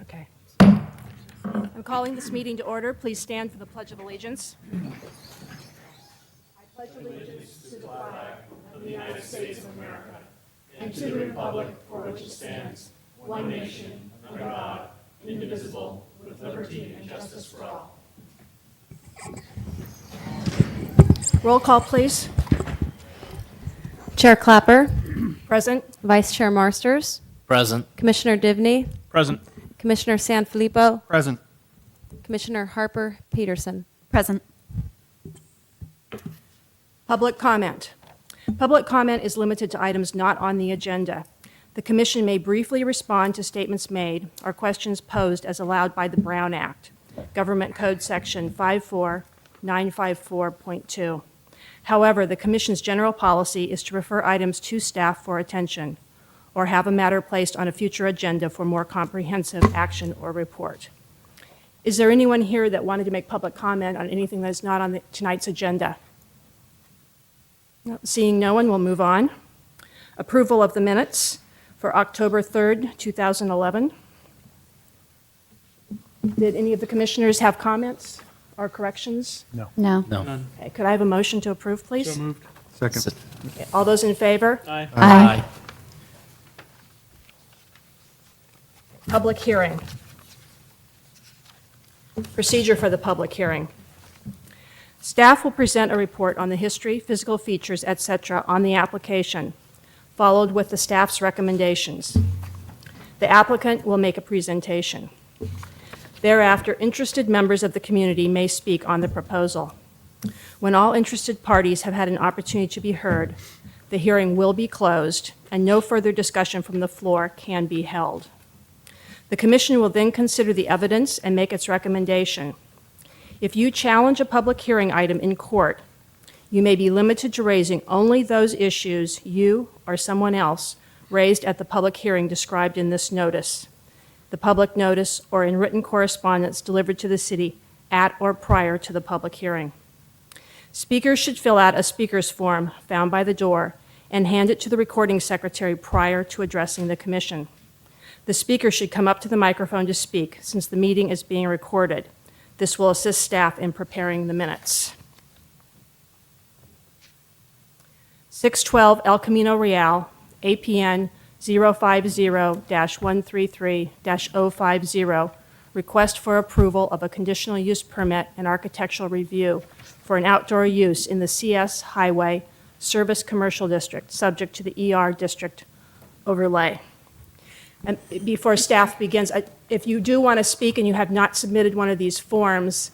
Okay. I'm calling this meeting to order. Please stand for the Pledge of Allegiance. Roll call, please. Chair Clapper, Present. Vice Chair Marsters, Present. Commissioner Divney, Present. Commissioner Sanfilippo, Present. Commissioner Harper Peterson. Present. Public comment. Public comment is limited to items not on the agenda. The commission may briefly respond to statements made or questions posed as allowed by the Brown Act, Government Code Section 54954.2. However, the commission's general policy is to refer items to staff for attention or have a matter placed on a future agenda for more comprehensive action or report. Is there anyone here that wanted to make public comment on anything that is not on tonight's agenda? No, seeing no one, we'll move on. Approval of the minutes for October 3rd, 2011. Did any of the commissioners have comments or corrections? No. No. Okay, could I have a motion to approve, please? Second. Okay, all those in favor? Aye. Public hearing. Procedure for the public hearing. Staff will present a report on the history, physical features, etc. on the application, followed with the staff's recommendations. The applicant will make a presentation. Thereafter, interested members of the community may speak on the proposal. When all interested parties have had an opportunity to be heard, the hearing will be closed and no further discussion from the floor can be held. The commission will then consider the evidence and make its recommendation. If you challenge a public hearing item in court, you may be limited to raising only those issues you or someone else raised at the public hearing described in this notice, the public notice, or in written correspondence delivered to the city at or prior to the public hearing. Speakers should fill out a speaker's form found by the door and hand it to the recording secretary prior to addressing the commission. The speaker should come up to the microphone to speak since the meeting is being recorded. This will assist staff in preparing the minutes. 612 El Camino Real, APN 050-133-050, request for approval of a conditional use permit and architectural review for an outdoor use in the CS Highway Service Commercial District, subject to the ER District overlay. And before staff begins, if you do want to speak and you have not submitted one of these forms,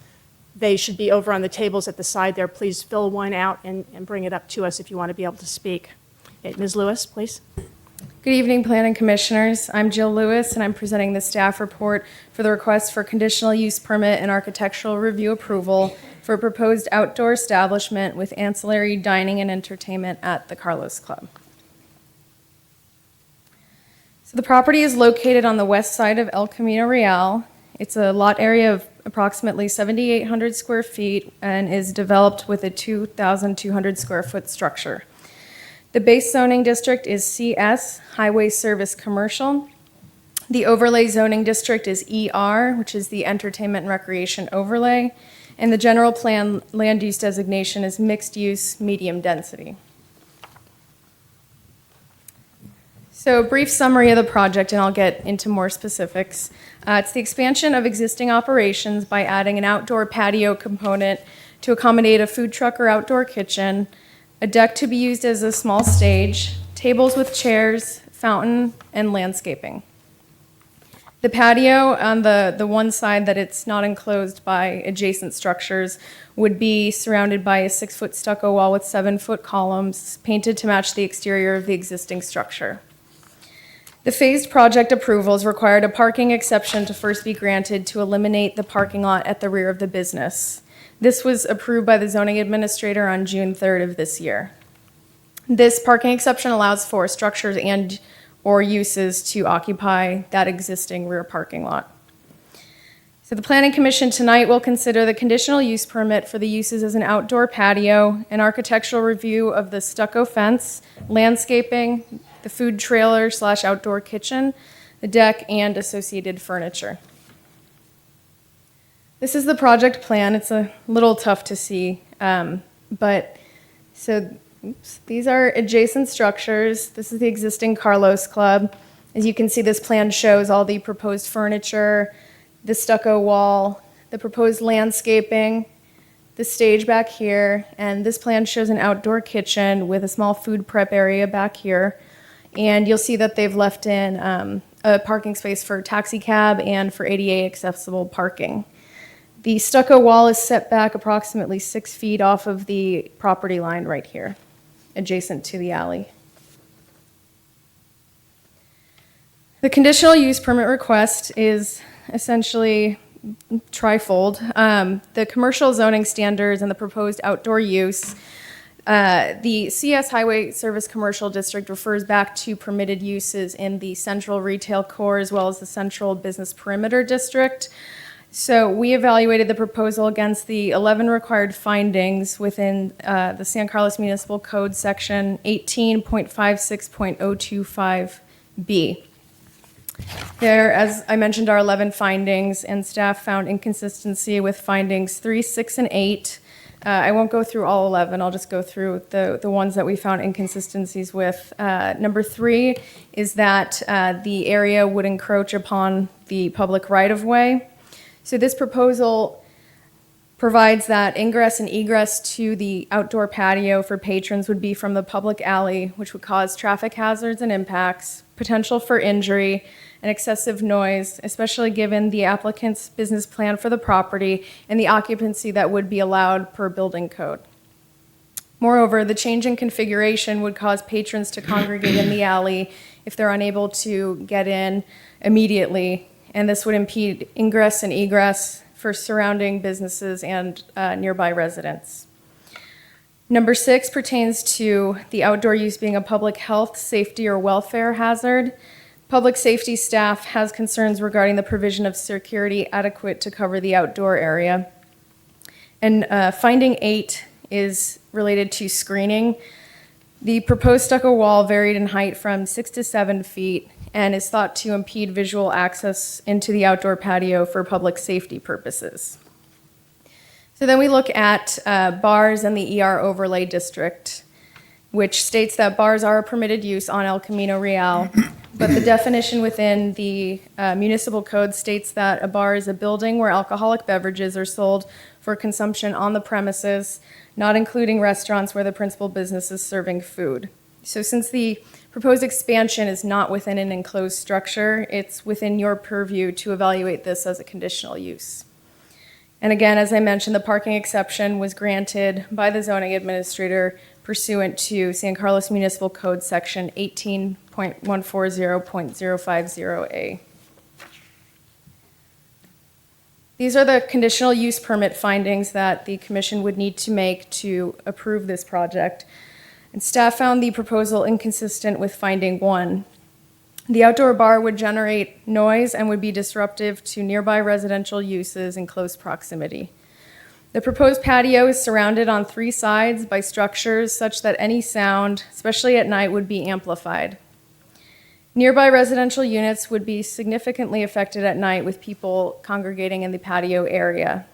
they should be over on the tables at the side there. Please fill one out and bring it up to us if you want to be able to speak. Okay, Ms. Lewis, please. Good evening, Planning Commissioners. I'm Jill Lewis, and I'm presenting the staff report for the request for conditional use permit and architectural review approval for a proposed outdoor establishment with ancillary dining and entertainment at the Carlos Club. So the property is located on the west side of El Camino Real. It's a lot area of approximately 7,800 square feet and is developed with a 2,200 square foot structure. The base zoning district is CS, Highway Service Commercial. The overlay zoning district is ER, which is the Entertainment and Recreation Overlay. And the general plan land use designation is mixed use, medium density. So a brief summary of the project, and I'll get into more specifics. It's the expansion of existing operations by adding an outdoor patio component to accommodate a food truck or outdoor kitchen, a deck to be used as a small stage, tables with chairs, fountain, and landscaping. The patio on the one side that it's not enclosed by adjacent structures would be surrounded by a 6-foot stucco wall with 7-foot columns painted to match the exterior of the existing structure. The phased project approvals required a parking exception to first be granted to eliminate the parking lot at the rear of the business. This was approved by the zoning administrator on June 3rd of this year. This parking exception allows for structures and or uses to occupy that existing rear parking lot. So the Planning Commission tonight will consider the conditional use permit for the uses as an outdoor patio, an architectural review of the stucco fence, landscaping, the food trailer / outdoor kitchen, the deck, and associated furniture. This is the project plan. It's a little tough to see, these are adjacent structures. This is the existing Carlos Club. As you can see, this plan shows all the proposed furniture, the stucco wall, the proposed landscaping, the stage back here, and this plan shows an outdoor kitchen with a small food prep area back here. And you'll see that they've left in a parking space for taxi cab and for ADA accessible parking. The stucco wall is set back approximately 6 feet off of the property line right here, adjacent to the alley. The conditional use permit request is essentially trifold. The commercial zoning standards and the proposed outdoor use. The CS Highway Service Commercial District refers back to permitted uses in the central retail core as well as the central business perimeter district. So we evaluated the proposal against the 11 required findings within the San Carlos Municipal Code section 18.56.025B. There, as I mentioned, are 11 findings, and staff found inconsistency with findings 3, 6, and 8. I won't go through all 11. I'll just go through the ones that we found inconsistencies with. Number 3 is that the area would encroach upon the public right-of-way. So this proposal provides that ingress and egress to the outdoor patio for patrons would be from the public alley, which would cause traffic hazards and impacts, potential for injury, and excessive noise, especially given the applicant's business plan for the property and the occupancy that would be allowed per building code. Moreover, the change in configuration would cause patrons to congregate in the alley if they're unable to get in immediately, and this would impede ingress and egress for surrounding businesses and nearby residents. Number 6 pertains to the outdoor use being a public health, safety, or welfare hazard. Public safety staff has concerns regarding the provision of security adequate to cover the outdoor area. And finding 8 is related to screening. The proposed stucco wall varied in height from 6 to 7 feet and is thought to impede visual access into the outdoor patio for public safety purposes. So then we look at bars and the ER overlay district, which states that bars are a permitted use on El Camino Real, but the definition within the municipal code states that a bar is a building where alcoholic beverages are sold for consumption on the premises, not including restaurants where the principal business is serving food. So since the proposed expansion is not within an enclosed structure, it's within your purview to evaluate this as a conditional use. And again, as I mentioned, the parking exception was granted by the zoning administrator pursuant to San Carlos Municipal Code section 18.140.050A. These are the conditional use permit findings that the commission would need to make to approve this project. And staff found the proposal inconsistent with finding 1. The outdoor bar would generate noise and would be disruptive to nearby residential uses in close proximity. The proposed patio is surrounded on 3 sides by structures such that any sound, especially at night, would be amplified. Nearby residential units would be significantly affected at night with people congregating in the patio area.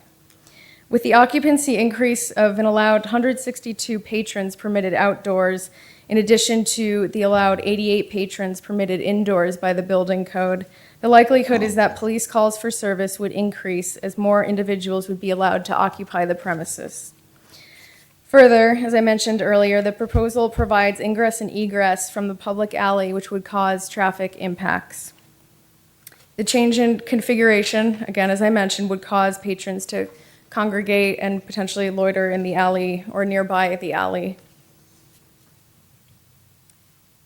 With the occupancy increase of an allowed 162 patrons permitted outdoors, in addition to the allowed 88 patrons permitted indoors by the building code, the likelihood is that police calls for service would increase as more individuals would be allowed to occupy the premises. Further, as I mentioned earlier, the proposal provides ingress and egress from the public alley, which would cause traffic impacts. The change in configuration, again, as I mentioned, would cause patrons to congregate and potentially loiter in the alley or nearby the alley.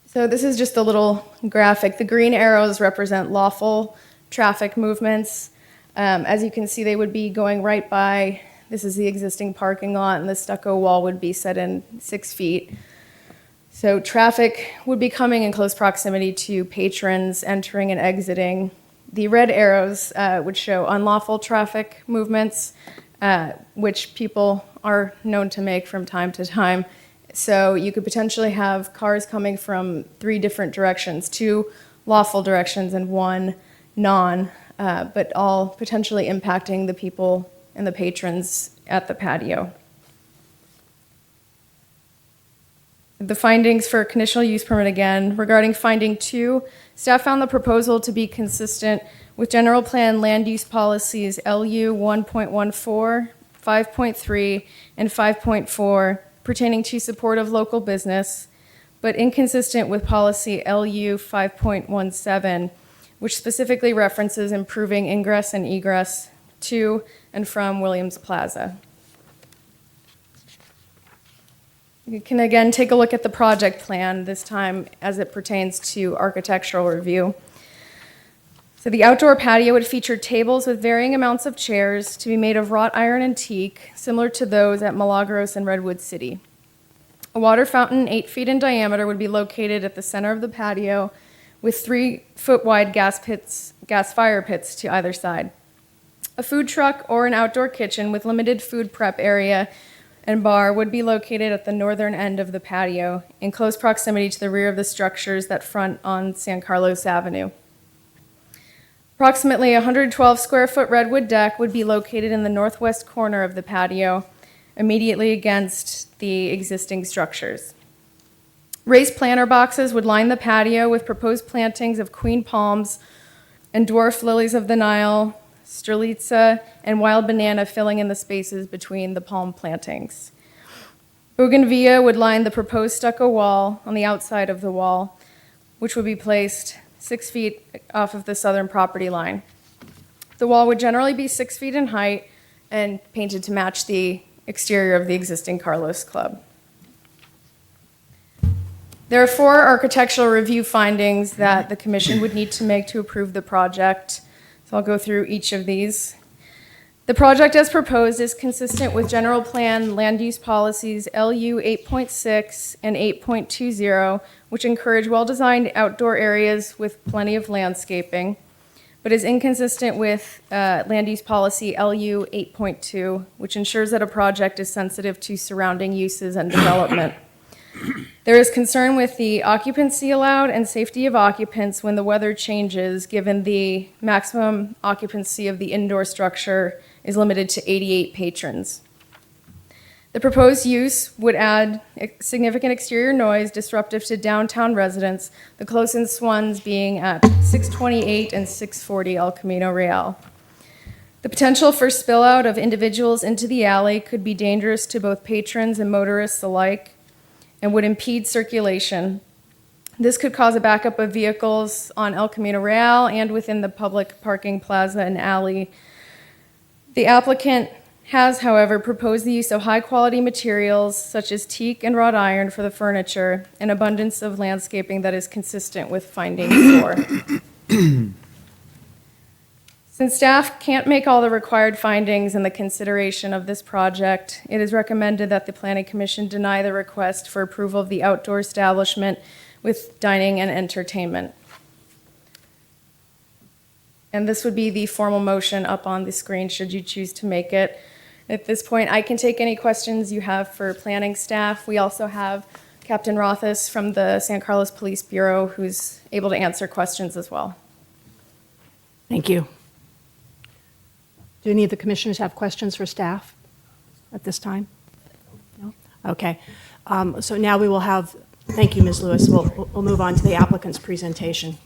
So this is just a little graphic. The green arrows represent lawful traffic movements. As you can see, they would be going right by, this is the existing parking lot, and the stucco wall would be set in 6 feet. So traffic would be coming in close proximity to patrons entering and exiting. The red arrows would show unlawful traffic movements, which people are known to make from time to time. So you could potentially have cars coming from 3 different directions, 2 lawful directions and one non, but all potentially impacting the people and the patrons at the patio. The findings for conditional use permit again. Regarding finding 2, staff found the proposal to be consistent with general plan land use policies LU 1.14, 5.3, and 5.4 pertaining to support of local business, but inconsistent with policy LU 5.17, which specifically references improving ingress and egress to and from Williams Plaza. You can again take a look at the project plan, this time as it pertains to architectural review. So the outdoor patio would feature tables with varying amounts of chairs to be made of wrought iron and teak, similar to those at Milagros and Redwood City. A water fountain 8 feet in diameter would be located at the center of the patio with 3-foot wide gas fire pits to either side. A food truck or an outdoor kitchen with limited food prep area and bar would be located at the northern end of the patio in close proximity to the rear of the structures that front on San Carlos Avenue. Approximately 112 square foot redwood deck would be located in the northwest corner of the patio, immediately against the existing structures. Raised planter boxes would line the patio with proposed plantings of queen palms and dwarf lilies of the Nile, strelitsa, and wild banana filling in the spaces between the palm plantings. Bougainvillea would line the proposed stucco wall on the outside of the wall, which would be placed 6 feet off of the southern property line. The wall would generally be 6 feet in height and painted to match the exterior of the existing Carlos Club. There are 4 architectural review findings that the commission would need to make to approve the project. So I'll go through each of these. The project as proposed is consistent with general plan land use policies LU 8.6 and 8.20, which encourage well-designed outdoor areas with plenty of landscaping, but is inconsistent with land use policy LU 8.2, which ensures that a project is sensitive to surrounding uses and development. There is concern with the occupancy allowed and safety of occupants when the weather changes, given the maximum occupancy of the indoor structure is limited to 88 patrons. The proposed use would add significant exterior noise disruptive to downtown residents, the closest ones being at 628 and 640 El Camino Real. The potential for spillout of individuals into the alley could be dangerous to both patrons and motorists alike and would impede circulation. This could cause a backup of vehicles on El Camino Real and within the public parking plaza and alley. The applicant has, however, proposed the use of high-quality materials such as teak and wrought iron for the furniture, an abundance of landscaping that is consistent with finding 4. Since staff can't make all the required findings in the consideration of this project, it is recommended that the Planning Commission deny the request for approval of the outdoor establishment with dining and entertainment. And this would be the formal motion up on the screen should you choose to make it. At this point, I can take any questions you have for planning staff. We also have Captain Rothus from the San Carlos Police Bureau who's able to answer questions as well. Thank you. Do any of the commissioners have questions for staff at this time? No? Okay. So now we will have, thank you, Ms. Lewis. We'll move on to the applicant's presentation.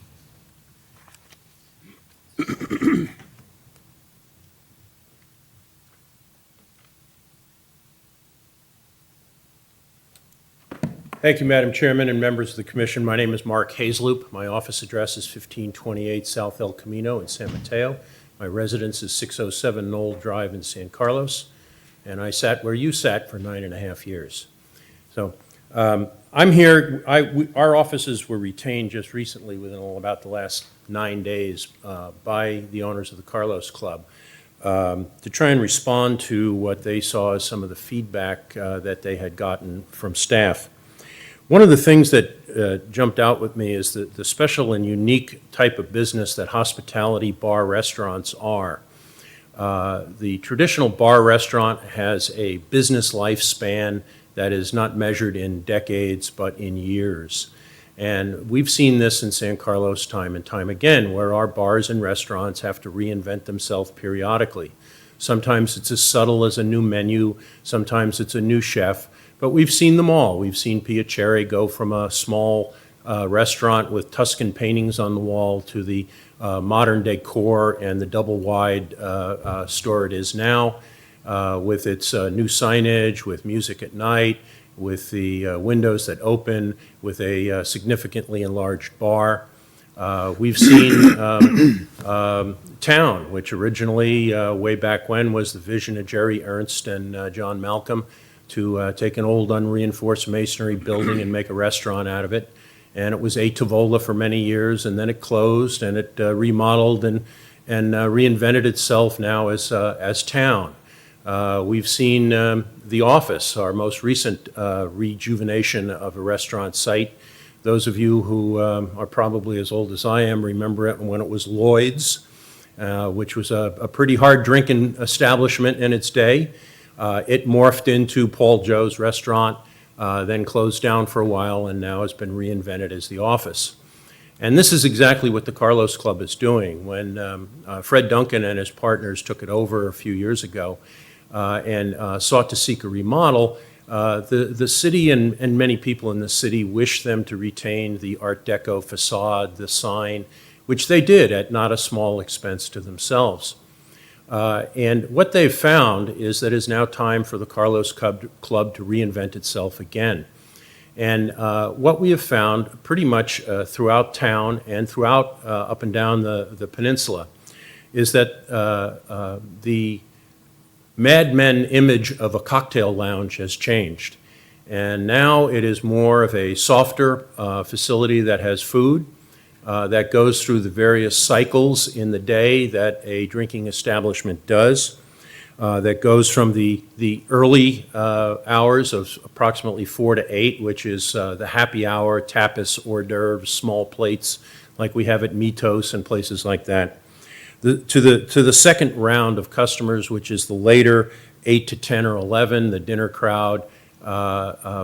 Thank you, Madam Chairman and members of the Commission. My name is Mark Hazeloop. My office address is 1528 South El Camino in San Mateo. My residence is 607 Knoll Drive in San Carlos, and I sat where you sat for 9.5 years. So I'm here. Our offices were retained just recently, within about the last 9 days, by the owners of the Carlos Club to try and respond to what they saw as some of the feedback that they had gotten from staff. One of the things that jumped out with me is the special and unique type of business that hospitality bar restaurants are. The traditional bar restaurant has a business lifespan that is not measured in decades but in years. And we've seen this in San Carlos time and time again, where our bars and restaurants have to reinvent themselves periodically. Sometimes it's as subtle as a new menu, sometimes it's a new chef, but we've seen them all. We've seen Piacere go from a small restaurant with Tuscan paintings on the wall to the modern decor and the double-wide store it is now, with its new signage, with music at night, with the windows that open, with a significantly enlarged bar. We've seen Town, which originally, way back when, was the vision of Jerry Ernst and John Malcolm to take an old unreinforced masonry building and make a restaurant out of it. And it was A Tavola for many years, and then it closed, and it remodeled and reinvented itself now as Town. We've seen The Office, our most recent rejuvenation of a restaurant site. Those of you who are probably as old as I am remember it when it was Lloyd's, which was a pretty hard drinking establishment in its day. It morphed into Paul Joe's Restaurant, then closed down for a while, and now has been reinvented as The Office. And this is exactly what the Carlos Club is doing. When Fred Duncan and his partners took it over a few years ago and sought to seek a remodel, the city and many people in the city wished them to retain the Art Deco facade, the sign, which they did at not a small expense to themselves. And what they've found is that it's now time for the Carlos Club to reinvent itself again. And what we have found pretty much throughout town and throughout up and down the peninsula is that the Mad Men image of a cocktail lounge has changed. And now it is more of a softer facility that has food, that goes through the various cycles in the day that a drinking establishment does, that goes from the early hours of approximately 4 to 8, which is the happy hour, tapas, hors d'oeuvres, small plates, like we have at Mitos and places like that, to the second round of customers, which is the later 8 to 10 or 11, the dinner crowd,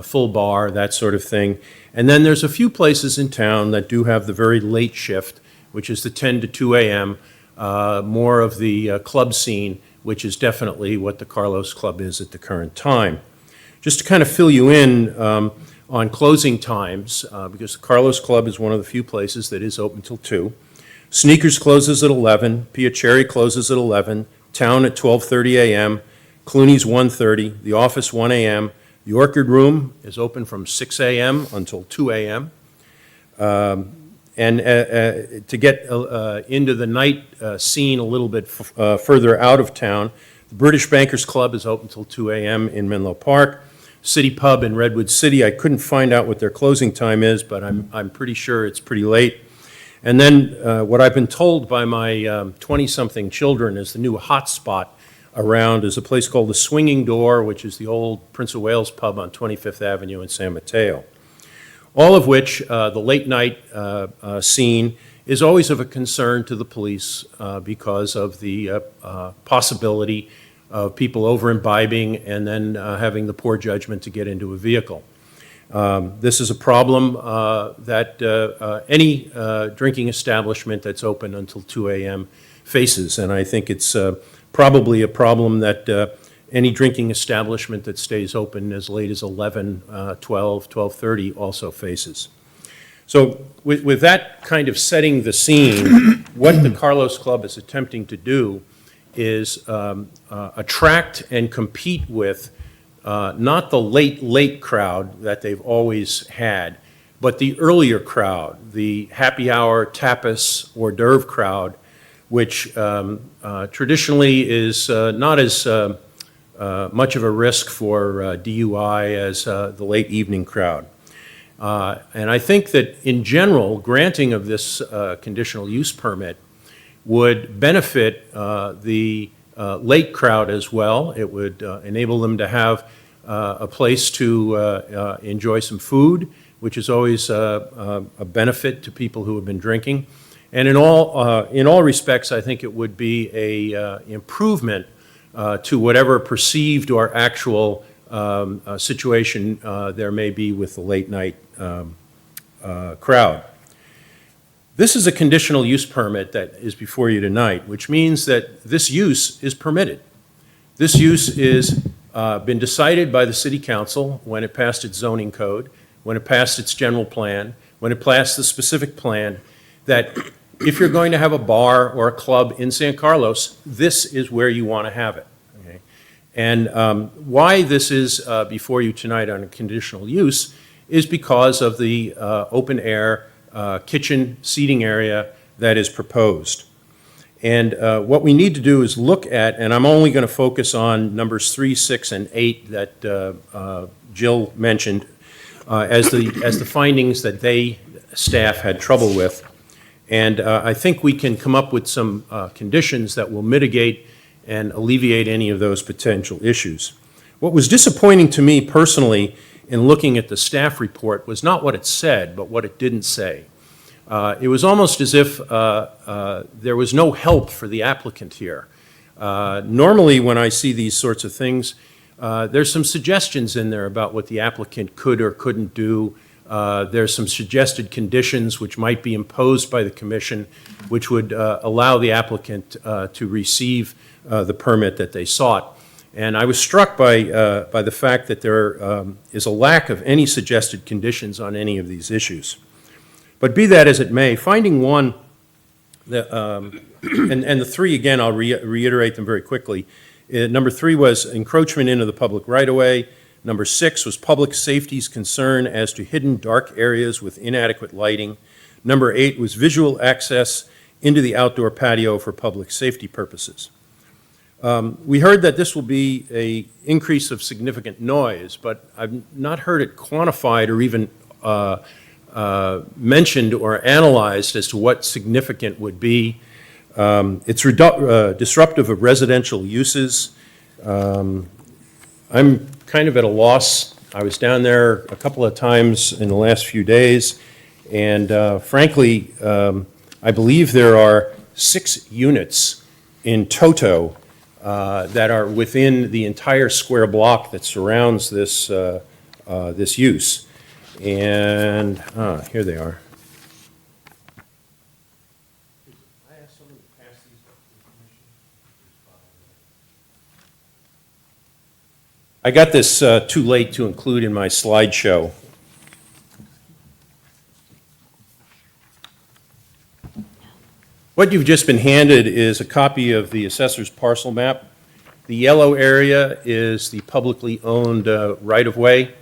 full bar, that sort of thing. And then there's a few places in town that do have the very late shift, which is the 10 to 2 a.m., more of the club scene, which is definitely what the Carlos Club is at the current time. Just to kind of fill you in on closing times, because the Carlos Club is one of the few places that is open till 2. Sneakers closes at 11, Piacere closes at 11, Town at 12:30 a.m., Clooney's 1:30, The Office 1 a.m., the Orchid Room is open from 6 a.m. until 2 a.m. And to get into the night scene a little bit further out of town, the British Bankers Club is open until 2 a.m. in Menlo Park. City Pub in Redwood City, I couldn't find out what their closing time is, but I'm pretty sure it's pretty late. And then what I've been told by my 20-something children is the new hot spot around is a place called the Swinging Door, which is the old Prince of Wales pub on 25th Avenue in San Mateo. All of which, the late night scene is always of a concern to the police because of the possibility of people over-imbibing and then having the poor judgment to get into a vehicle. This is a problem that any drinking establishment that's open until 2 a.m. faces, and I think it's probably a problem that any drinking establishment that stays open as late as 11, 12, 12:30 also faces. So with that kind of setting the scene, what the Carlos Club is attempting to do is attract and compete with not the late crowd that they've always had, but the earlier crowd, the happy hour, tapas, hors d'oeuvre crowd, which traditionally is not as much of a risk for DUI as the late evening crowd. And I think that in general, granting of this conditional use permit would benefit the late crowd as well. It would enable them to have a place to enjoy some food, which is always a benefit to people who have been drinking. And in all respects, I think it would be a improvement to whatever perceived or actual situation there may be with the late night crowd. This is a conditional use permit that is before you tonight, which means that this use is permitted. This use is been decided by the city council when it passed its zoning code, when it passed its general plan, when it passed the specific plan, that if you're going to have a bar or a club in San Carlos, this is where you want to have it. Okay? And why this is before you tonight on a conditional use is because of the open-air kitchen seating area that is proposed. And what we need to do is look at, and I'm only going to focus on numbers 3, 6, and 8 that Jill mentioned as the findings that staff had trouble with. And I think we can come up with some conditions that will mitigate and alleviate any of those potential issues. What was disappointing to me personally in looking at the staff report was not what it said, but what it didn't say. It was almost as if there was no help for the applicant here. Normally, when I see these sorts of things, there's some suggestions in there about what the applicant could or couldn't do. There's some suggested conditions which might be imposed by the commission, which would allow the applicant to receive the permit that they sought. And I was struck by the fact that there is a lack of any suggested conditions on any of these issues. But be that as it may, finding one, and the 3, again, I'll reiterate them very quickly. Number 3 was encroachment into the public right-of-way. Number 6 was public safety's concern as to hidden dark areas with inadequate lighting. Number 8 was visual access into the outdoor patio for public safety purposes. We heard that this will be an increase of significant noise, but I've not heard it quantified or even mentioned or analyzed as to what significant would be. It's disruptive of residential uses. I'm kind of at a loss. I was down there a couple of times in the last few days, and frankly, I believe there are 6 units in toto that are within the entire square block that surrounds this, this use. And here they are. I got this too late to include in my slideshow. What you've just been handed is a copy of the assessor's parcel map. The yellow area is the publicly owned right-of-way,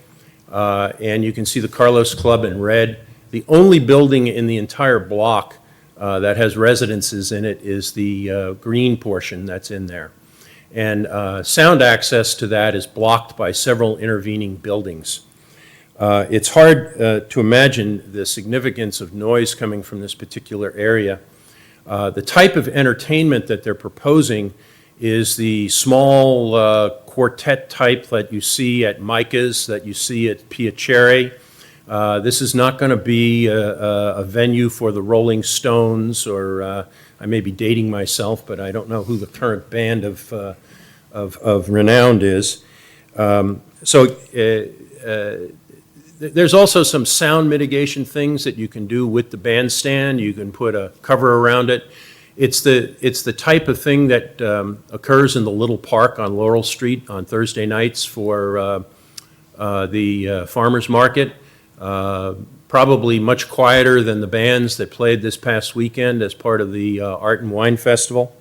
and you can see the Carlos Club in red. The only building in the entire block that has residences in it is the green portion that's in there. And sound access to that is blocked by several intervening buildings. It's hard to imagine the significance of noise coming from this particular area. The type of entertainment that they're proposing is the small quartet type that you see at Micah's, that you see at Piacere. This is not going to be a venue for the Rolling Stones, or I may be dating myself, but I don't know who the current band of renown is. There's also some sound mitigation things that you can do with the bandstand. You can put a cover around it. It's the type of thing that occurs in the little park on Laurel Street on Thursday nights for the farmers market. Probably much quieter than the bands that played this past weekend as part of the Art and Wine Festival.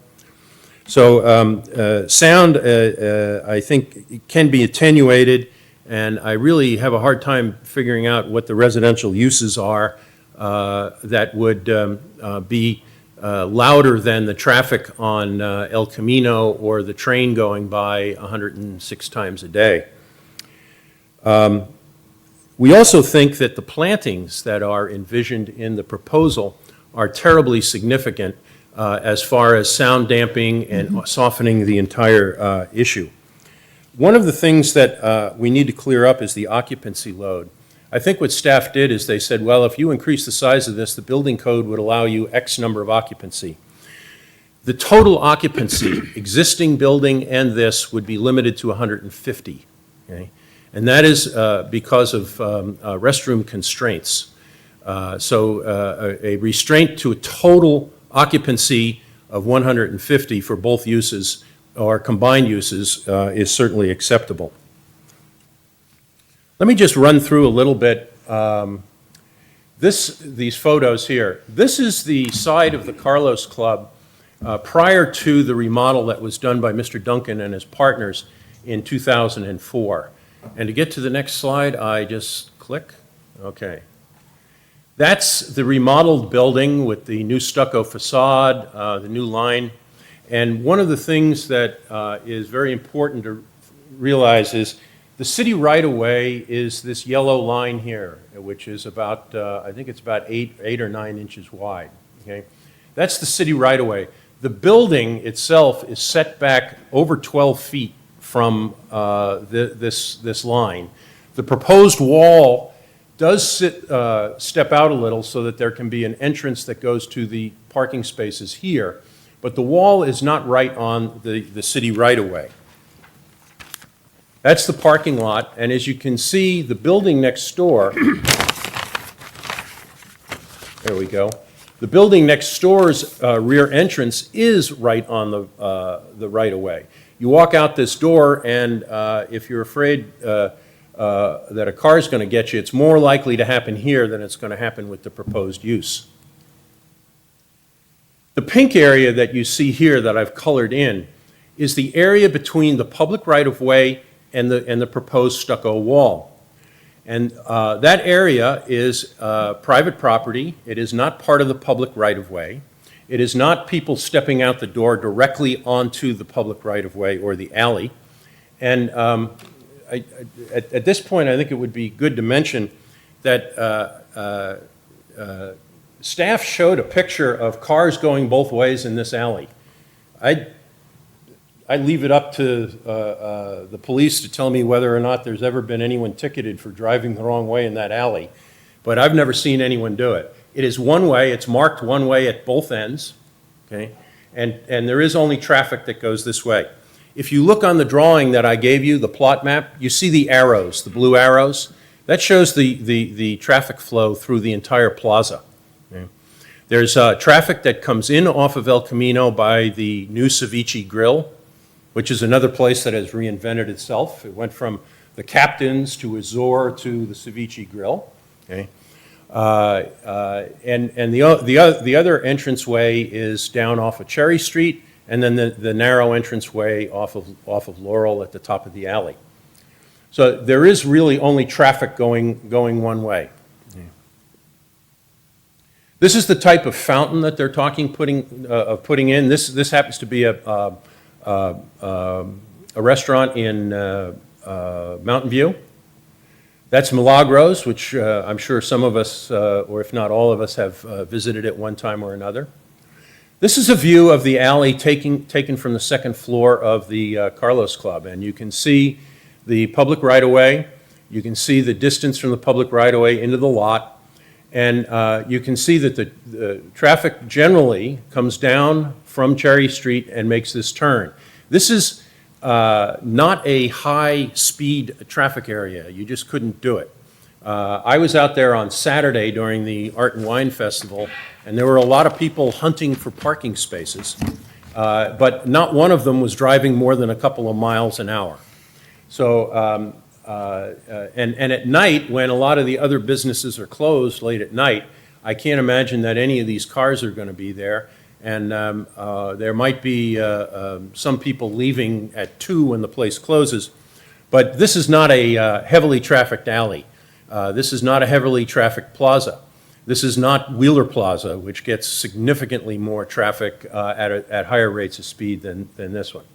So sound, I think, can be attenuated, and I really have a hard time figuring out what the residential uses are that would be louder than the traffic on El Camino or the train going by 106 times a day. We also think that the plantings that are envisioned in the proposal are terribly significant as far as sound damping and softening the entire issue. One of the things that we need to clear up is the occupancy load. I think what staff did is they said, well, if you increase the size of this, the building code would allow you X number of occupancy. The total occupancy, existing building and this, would be limited to 150, okay? And that is because of restroom constraints. A restraint to a total occupancy of 150 for both uses or combined uses is certainly acceptable. Let me just run through a little bit these photos here. This is the side of the Carlos Club prior to the remodel that was done by Mr. Duncan and his partners in 2004. And to get to the next slide, I just click. Okay. That's the remodeled building with the new stucco facade, the new line. And one of the things that is very important to realize is the city right-of-way is this yellow line here, which is about, I think it's about 8 or 9 inches wide, okay? That's the city right-of-way. The building itself is set back over 12 feet from this line. The proposed wall does step out a little so that there can be an entrance that goes to the parking spaces here, but the wall is not right on the city right-of-way. That's the parking lot, and as you can see, the building next door, there we go, the building next door's rear entrance is right on the right-of-way. You walk out this door, and if you're afraid that a car is going to get you, it's more likely to happen here than it's going to happen with the proposed use. The pink area that you see here that I've colored in is the area between the public right-of-way and the proposed stucco wall. And that area is private property. It is not part of the public right-of-way. It is not people stepping out the door directly onto the public right-of-way or the alley. And at this point, I think it would be good to mention that staff showed a picture of cars going both ways in this alley. I leave it up to the police to tell me whether or not there's ever been anyone ticketed for driving the wrong way in that alley, but I've never seen anyone do it. It is one way, it's marked one way at both ends, okay? And there is only traffic that goes this way. If you look on the drawing that I gave you, the plot map, you see the arrows, the blue arrows. That shows the traffic flow through the entire plaza. Okay? There's traffic that comes in off of El Camino by the new Ceviche Grill, which is another place that has reinvented itself. It went from the Captain's to Azor to the Ceviche Grill. Okay? And the other entranceway is down off of Cherry Street, and then the narrow entranceway off of Laurel at the top of the alley. So there is really only traffic going one way. This is the type of fountain that they're putting in. This happens to be a restaurant in Mountain View. That's Milagros, which I'm sure some of us, or if not all of us, have visited at one time or another. This is a view of the alley taken from the second floor of the Carlos Club, and you can see the public right-of-way. You can see the distance from the public right-of-way into the lot, and you can see that the traffic generally comes down from Cherry Street and makes this turn. This is not a high-speed traffic area. You just couldn't do it. I was out there on Saturday during the Art and Wine Festival, and there were a lot of people hunting for parking spaces, but not one of them was driving more than a couple of miles an hour. So, and at night, when a lot of the other businesses are closed late at night, I can't imagine that any of these cars are going to be there. And there might be some people leaving at 2 when the place closes. But this is not a heavily trafficked alley. This is not a heavily trafficked plaza. This is not Wheeler Plaza, which gets significantly more traffic at higher rates of speed than this one.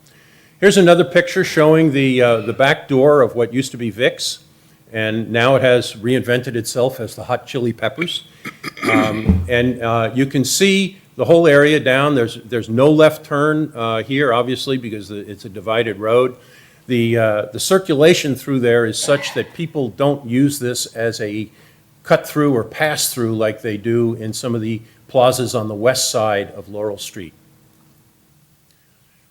Here's another picture showing the back door of what used to be Vic's, and now it has reinvented itself as the Hot Chili Peppers. And you can see the whole area down. There's no left turn here, obviously, because it's a divided road. The circulation through there is such that people don't use this as a cut-through or pass-through like they do in some of the plazas on the west side of Laurel Street.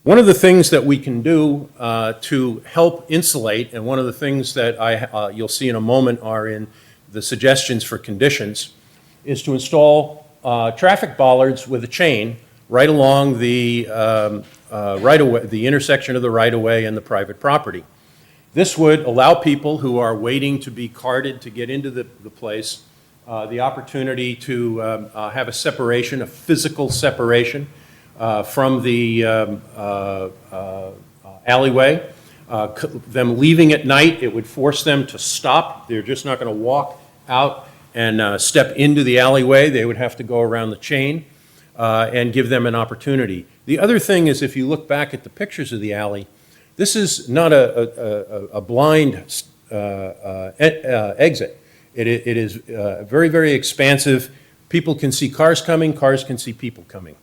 One of the things that we can do to help insulate, and one of the things that you'll see in a moment are in the suggestions for conditions, is to install traffic bollards with a chain right along the right-of-way, the intersection of the right-of-way and the private property. This would allow people who are waiting to be carted to get into the place the opportunity to have a separation, a physical separation from the alleyway. Them leaving at night, it would force them to stop. They're just not going to walk out and step into the alleyway. They would have to go around the chain and give them an opportunity. The other thing is, if you look back at the pictures of the alley, this is not a blind exit. It is very, very expansive. People can see cars coming, cars can see people coming.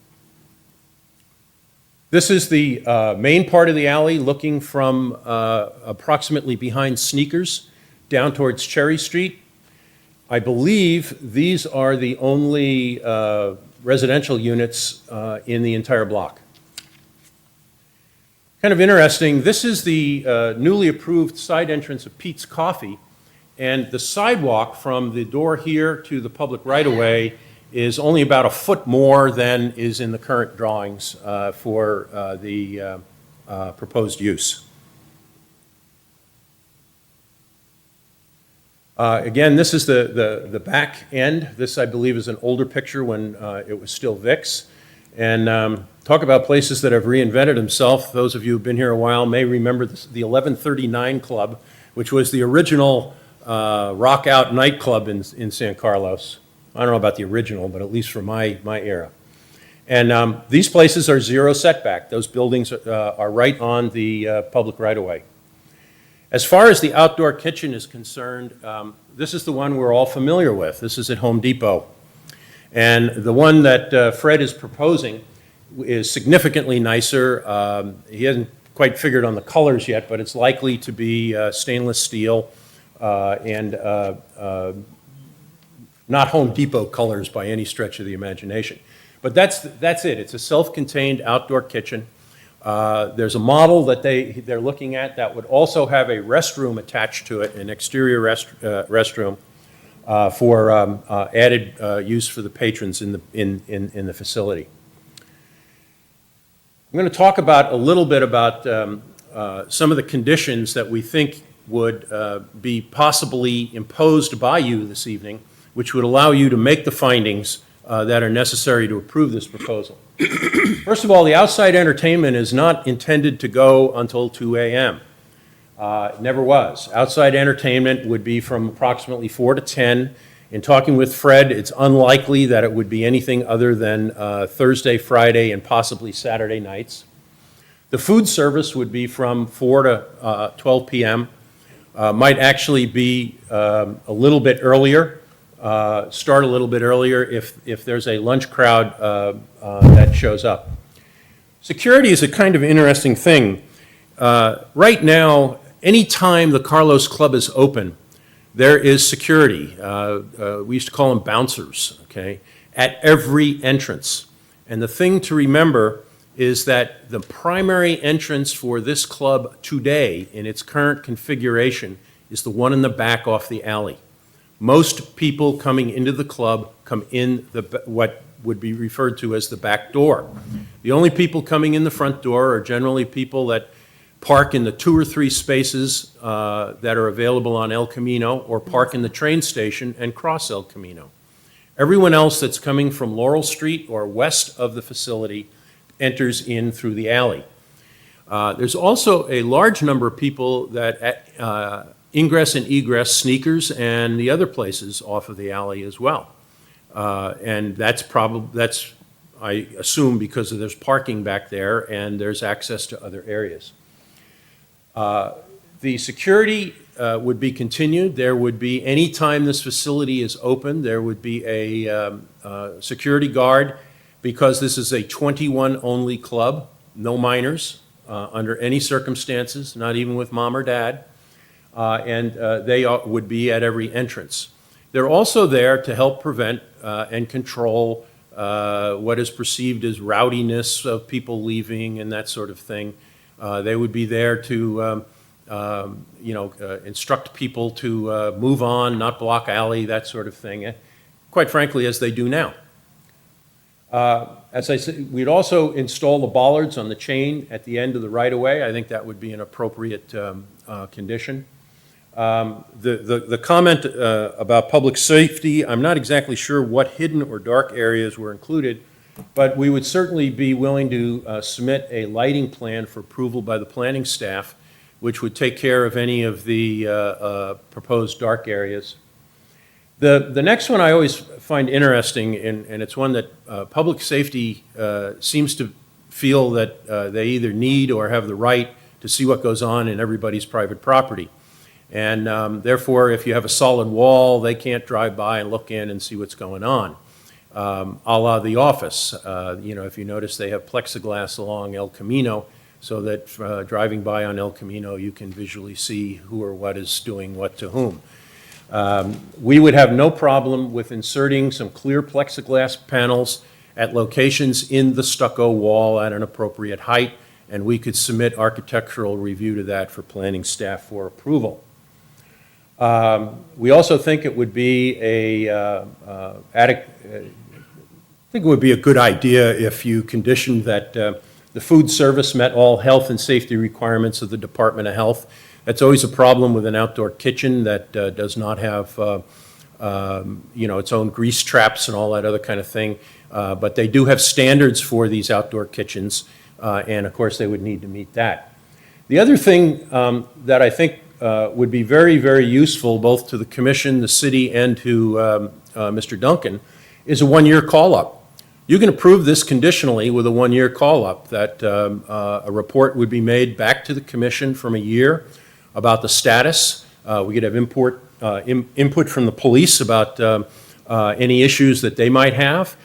This is the main part of the alley, looking from approximately behind Sneakers down towards Cherry Street. I believe these are the only residential units in the entire block. Kind of interesting, this is the newly approved side entrance of Pete's Coffee, and the sidewalk from the door here to the public right-of-way is only about a foot more than is in the current drawings for the proposed use. Again, this is the back end. This, I believe, is an older picture when it was still Vic's. And talk about places that have reinvented themselves. Those of you who've been here a while may remember the 1139 Club, which was the original rock out nightclub in San Carlos. I don't know about the original, but at least for my era. And these places are zero setback. Those buildings are right on the public right-of-way. As far as the outdoor kitchen is concerned, this is the one we're all familiar with. This is at Home Depot. And the one that Fred is proposing is significantly nicer. He hasn't quite figured on the colors yet, but it's likely to be stainless steel and not Home Depot colors by any stretch of the imagination. But that's it. It's a self-contained outdoor kitchen. There's a model that they're looking at that would also have a restroom attached to it, an exterior restroom for added use for the patrons in the facility. I'm going to talk about a little bit about some of the conditions that we think would be possibly imposed by you this evening, which would allow you to make the findings that are necessary to approve this proposal. First of all, the outside entertainment is not intended to go until 2 a.m. It never was. Outside entertainment would be from approximately 4 to 10. In talking with Fred, it's unlikely that it would be anything other than Thursday, Friday, and possibly Saturday nights. The food service would be from 4 to 12 p.m. Might actually be a little bit earlier. Start a little bit earlier if there's a lunch crowd that shows up. Security is a kind of interesting thing. Right now, anytime the Carlos Club is open, there is security. We used to call them bouncers, okay, at every entrance. And the thing to remember is that the primary entrance for this club today in its current configuration is the one in the back off the alley. Most people coming into the club come in what would be referred to as the back door. The only people coming in the front door are generally people that park in the 2 or 3 spaces that are available on El Camino, or park in the train station and cross El Camino. Everyone else that's coming from Laurel Street or west of the facility enters in through the alley. There's also a large number of people that ingress and egress Sneakers and the other places off of the alley as well. And that's I assume because there's parking back there and there's access to other areas. The security would be continued. There would be, anytime this facility is open, there would be a security guard, because this is a 21 only club, no minors under any circumstances, not even with mom or dad. And they would be at every entrance. They're also there to help prevent and control what is perceived as rowdiness of people leaving and that sort of thing. They would be there to, instruct people to move on, not block alley, that sort of thing. quite frankly, as they do now. As I said, we'd also install the bollards on the chain at the end of the right-of-way. I think that would be an appropriate condition. The comment about public safety, I'm not exactly sure what hidden or dark areas were included, but we would certainly be willing to submit a lighting plan for approval by the planning staff, which would take care of any of the proposed dark areas. The next one I always find interesting, and it's one that public safety seems to feel that they either need or have the right to see what goes on in everybody's private property. And therefore, if you have a solid wall, they can't drive by and look in and see what's going on. A la The Office, if you notice, they have plexiglass along El Camino so that driving by on El Camino, you can visually see who or what is doing what to whom. We would have no problem with inserting some clear plexiglass panels at locations in the stucco wall at an appropriate height, and we could submit architectural review to that for planning staff for approval. We also think it would be a good idea if you conditioned that the food service met all health and safety requirements of the Department of Health. That's always a problem with an outdoor kitchen that does not have, its own grease traps and all that other kind of thing. But they do have standards for these outdoor kitchens, and of course they would need to meet that. The other thing that I think would be very, very useful both to the commission, the city, and to Mr. Duncan is a one-year call-up. You can approve this conditionally with a one-year call-up, that a report would be made back to the commission from a year about the status. We could have input from the police about any issues that they might have.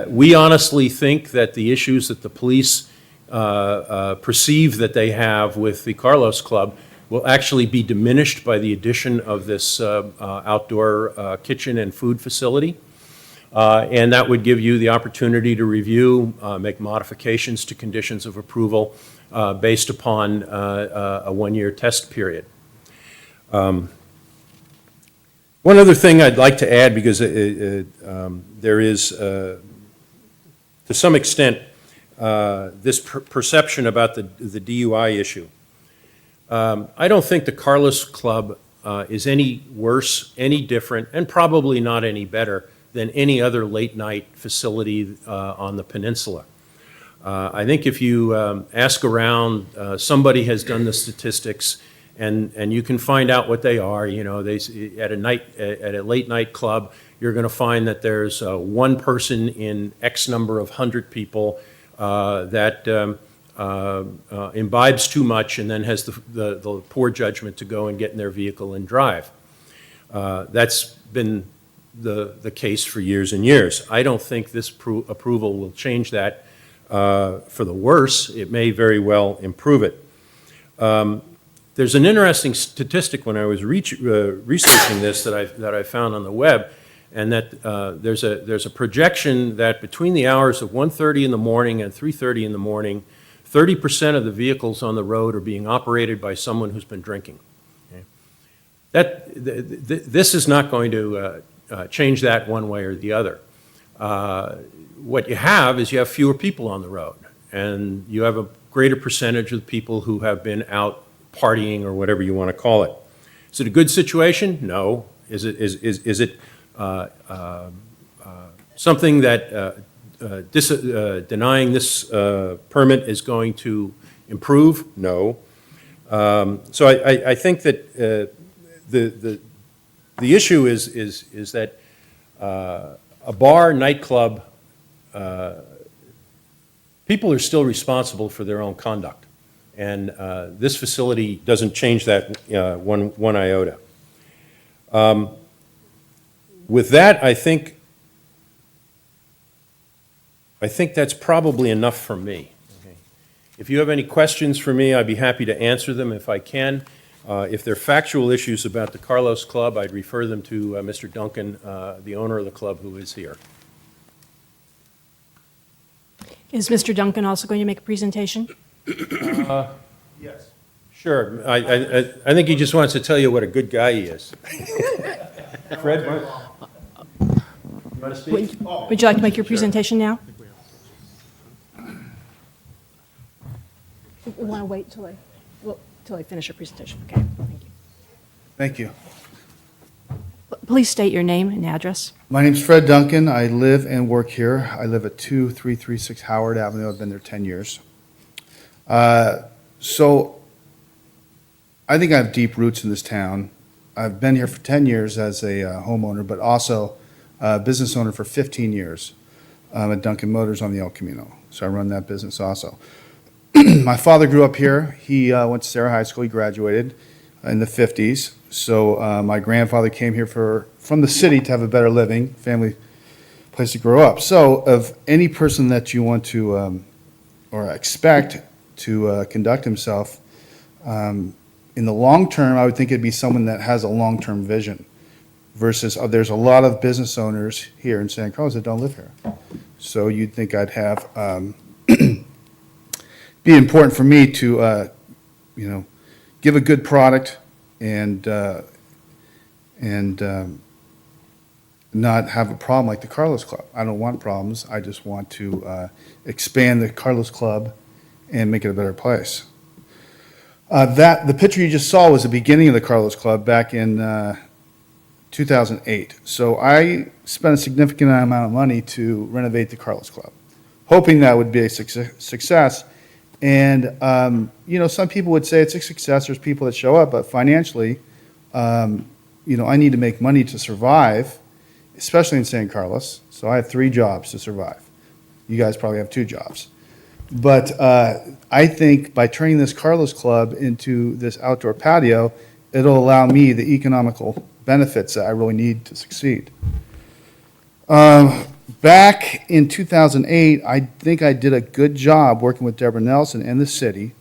We honestly think that the issues that the police perceive that they have with the Carlos Club will actually be diminished by the addition of this outdoor kitchen and food facility. And that would give you the opportunity to review, make modifications to conditions of approval based upon a one-year test period. One other thing I'd like to add, because there is, to some extent, this perception about the DUI issue. I don't think the Carlos Club is any worse, any different, and probably not any better than any other late-night facility on the peninsula. I think if you ask around, somebody has done the statistics, and you can find out what they are. At a late-night club, you're going to find that there's one person in X number of 100 people that imbibes too much and then has the poor judgment to go and get in their vehicle and drive. That's been the case for years and years. I don't think this approval will change that for the worse. It may very well improve it. There's an interesting statistic when I was researching this that I found on the web, and that there's a projection that between the hours of 1:30 in the morning and 3:30 in the morning, 30% of the vehicles on the road are being operated by someone who's been drinking. Okay? This is not going to change that one way or the other. What you have is you have fewer people on the road, and you have a greater percentage of people who have been out partying or whatever you want to call it. Is it a good situation? No. Is it something that denying this permit is going to improve? No. So I think that the issue is that a bar, nightclub, people are still responsible for their own conduct. And this facility doesn't change that one iota. With that, I think that's probably enough from me. Okay. If you have any questions for me, I'd be happy to answer them if I can. If they're factual issues about the Carlos Club, I'd refer them to Mr. Duncan, the owner of the club, who is here. Is Mr. Duncan also going to make a presentation? Yes. Sure. I think he just wants to tell you what a good guy he is. Fred? want to speak? Would you like to make your presentation now? We want to wait till I finish your presentation. Okay, thank you. Thank you. Please state your name and address. My name's Fred Duncan. I live and work here. I live at 2336 Howard Avenue. I've been there 10 years. So I think I have deep roots in this town. I've been here for 10 years as a homeowner, but also a business owner for 15 years at Duncan Motors on the El Camino. So I run that business also. My father grew up here. He went to Sarah High School. He graduated in the 50s. So my grandfather came here from the city to have a better living, family place to grow up. So of any person that you want to or expect to conduct himself in the long term, I would think it'd be someone that has a long-term vision versus there's a lot of business owners here in San Carlos that don't live here. So you'd think I'd have be important for me to give a good product and not have a problem like the Carlos Club. I don't want problems. I just want to expand the Carlos Club and make it a better place. The picture you just saw was the beginning of the Carlos Club back in 2008. So I spent a significant amount of money to renovate the Carlos Club, hoping that would be a success. And, some people would say it's a success. There's people that show up, but financially, I need to make money to survive, especially in San Carlos. So I have 3 jobs to survive. You guys probably have 2 jobs. But I think by turning this Carlos Club into this outdoor patio, it'll allow me the economical benefits that I really need to succeed. Back in 2008, I think I did a good job working with Deborah Nelson and the city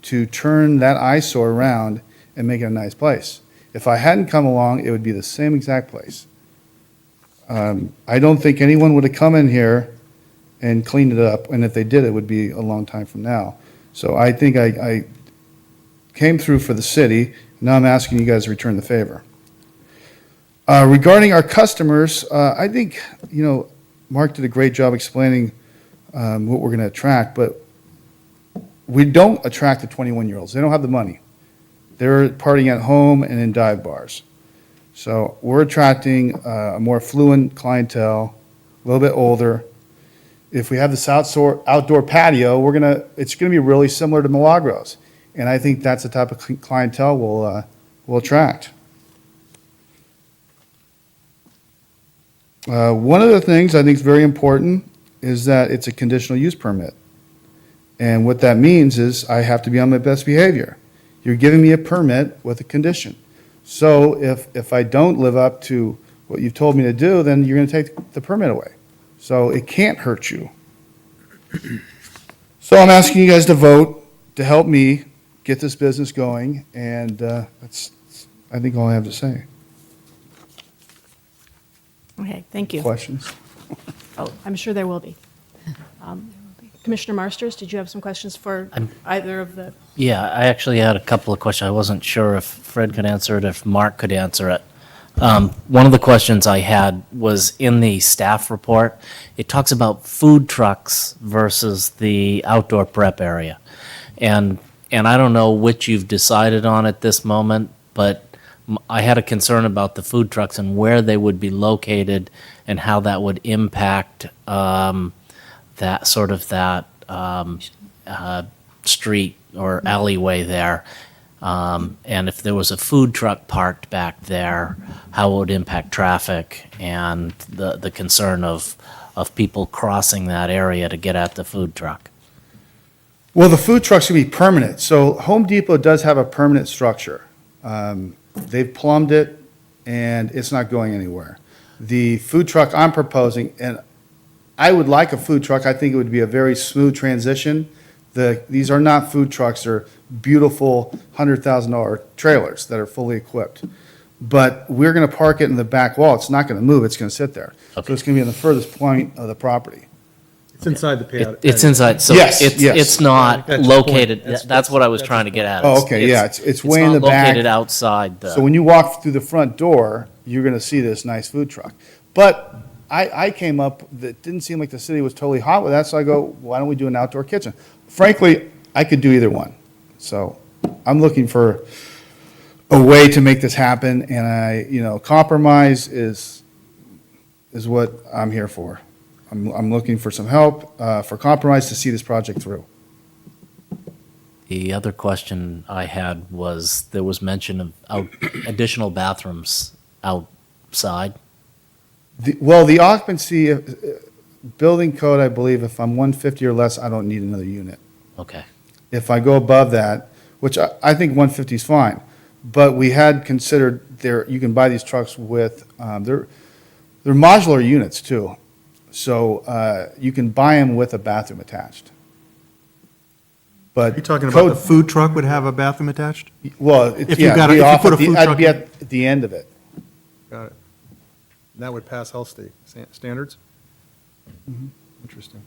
to turn that eyesore around and make it a nice place. If I hadn't come along, it would be the same exact place. I don't think anyone would have come in here and cleaned it up, and if they did, it would be a long time from now. So I think I came through for the city. Now I'm asking you guys to return the favor. Regarding our customers, I think, Mark did a great job explaining what we're going to attract, but we don't attract the 21-year-olds. They don't have the money. They're partying at home and in dive bars. So we're attracting a more affluent clientele, a little bit older. If we have this outdoor patio, it's going to be really similar to Milagros, and I think that's the type of clientele we'll attract. One of the things I think is very important is that it's a conditional use permit. And what that means is I have to be on my best behavior. You're giving me a permit with a condition. So if I don't live up to what you've told me to do, then you're going to take the permit away. So it can't hurt you. So I'm asking you guys to vote to help me get this business going, and that's, I think, all I have to say. Okay, thank you. Questions? Oh, I'm sure there will be. Commissioner Marsters, did you have some questions for either of the? Yeah, I actually had a couple of questions. I wasn't sure if Fred could answer it, if Mark could answer it. One of the questions I had was in the staff report. It talks about food trucks versus the outdoor prep area. And I don't know which you've decided on at this moment, but I had a concern about the food trucks and where they would be located and how that would impact that street or alleyway there. And if there was a food truck parked back there, how it would impact traffic and the concern of people crossing that area to get at the food truck. Well, the food trucks will be permanent. So Home Depot does have a permanent structure. They've plumbed it, and it's not going anywhere. The food truck I'm proposing, and I would like a food truck. I think it would be a very smooth transition. These are not food trucks. They're beautiful $100,000 trailers that are fully equipped. But we're going to park it in the back wall. It's not going to move. It's going to sit there. Okay. So it's going to be on the furthest point of the property. It's inside the patio. It's inside, so Yes, it's yes. it's not That's the located, point. that's what I was trying to get at. Oh, okay, yeah, it's way in the not back. located outside So when you walk through the front door, you're going to see this nice food truck. But I came up, that didn't seem like the city was totally hot with that, so I go, why don't we do an outdoor kitchen? Frankly, I could do either one. So I'm looking for a way to make this happen, and compromise is what I'm here for. I'm looking for some help, for compromise to see this project through. The other question I had was, there was mention of additional bathrooms outside. The occupancy, building code, I believe, if I'm 150 or less, I don't need another unit. Okay. If I go above that, which I think 150 is fine, but we had considered you can buy these trucks with, they're modular units too. So you can buy them with a bathroom attached. But Are you talking about the code- food truck would have a bathroom attached? Well, If you yeah, got be if you off put a at the- food I'd truck be in- at the end of it. Got it. That would pass health standards? Mm-hmm. Interesting.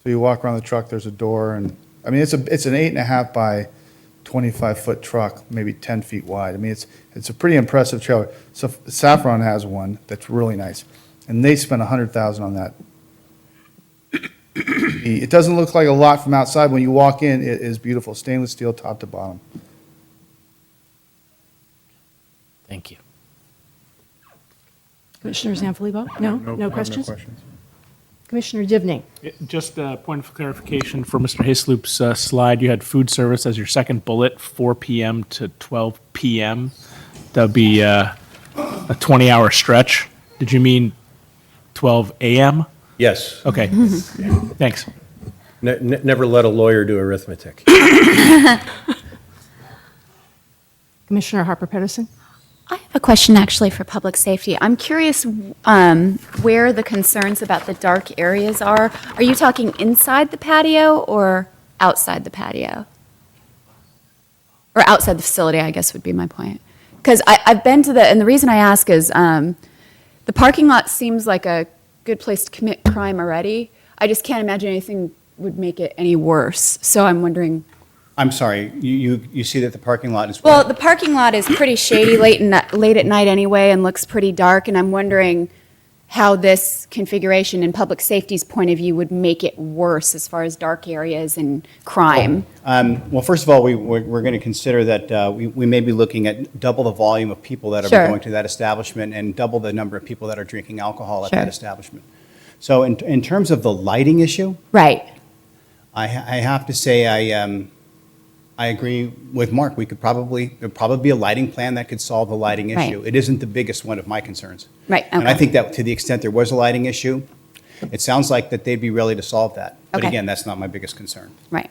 So you walk around the truck, there's a door, and, I mean, it's an 8.5 by 25-foot truck, maybe 10 feet wide. I mean, it's a pretty impressive trailer. So Saffron has one that's really nice, and they spent $100,000 on that. It doesn't look like a lot from outside. When you walk in, it is beautiful, stainless steel top to bottom. Thank you. Commissioner Zanfilipo? No? No I have questions? Commissioner Divney? Just a point of clarification for Mr. Hayslop's slide, you had food service as your second bullet, 4 p.m. to 12 p.m. That would be a 20-hour stretch. Did you mean 12 a.m.? Yes. Okay, thanks. Never let a lawyer do arithmetic. Commissioner Harper Pedersen? I have a question actually for public safety. I'm curious where the concerns about the dark areas are. Are you talking inside the patio or outside the patio? Or outside the facility, I guess would be my point. Because I've been to and the reason I ask is the parking lot seems like a good place to commit crime already. I just can't imagine anything would make it any worse. So I'm wondering. I'm sorry, you see that the parking lot is. Well, the parking lot is pretty shady late at night anyway and looks pretty dark, and I'm wondering how this configuration in public safety's point of view would make it worse as far as dark areas and crime. Well, first of all, we're going to consider that we may be looking at double the volume of people that are Sure. going to that establishment and double the number of people that are drinking alcohol at Sure. that establishment. So in terms of the lighting issue, Right. I have to say I agree with Mark. There'd probably be a lighting plan that could solve the lighting Right. issue. It isn't the biggest one of my concerns. Right, And I okay. think that to the extent there was a lighting issue, it sounds like that they'd be ready to solve that. But Okay. again, that's not my biggest concern. Right.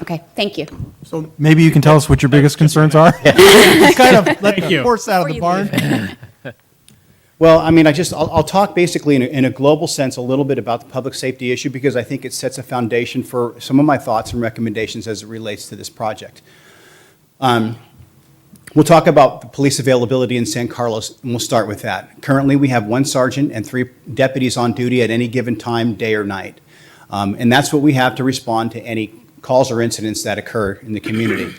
Okay, thank you. So maybe you can tell us what your biggest concerns are? Kind of let the you. horse out of Before the you barn. Well, I mean, I'll talk basically in a global sense a little bit about the public safety issue because I think it sets a foundation for some of my thoughts and recommendations as it relates to this project. We'll talk about the police availability in San Carlos, and we'll start with that. Currently, we have 1 sergeant and 3 deputies on duty at any given time, day or night. And that's what we have to respond to any calls or incidents that occur in the community.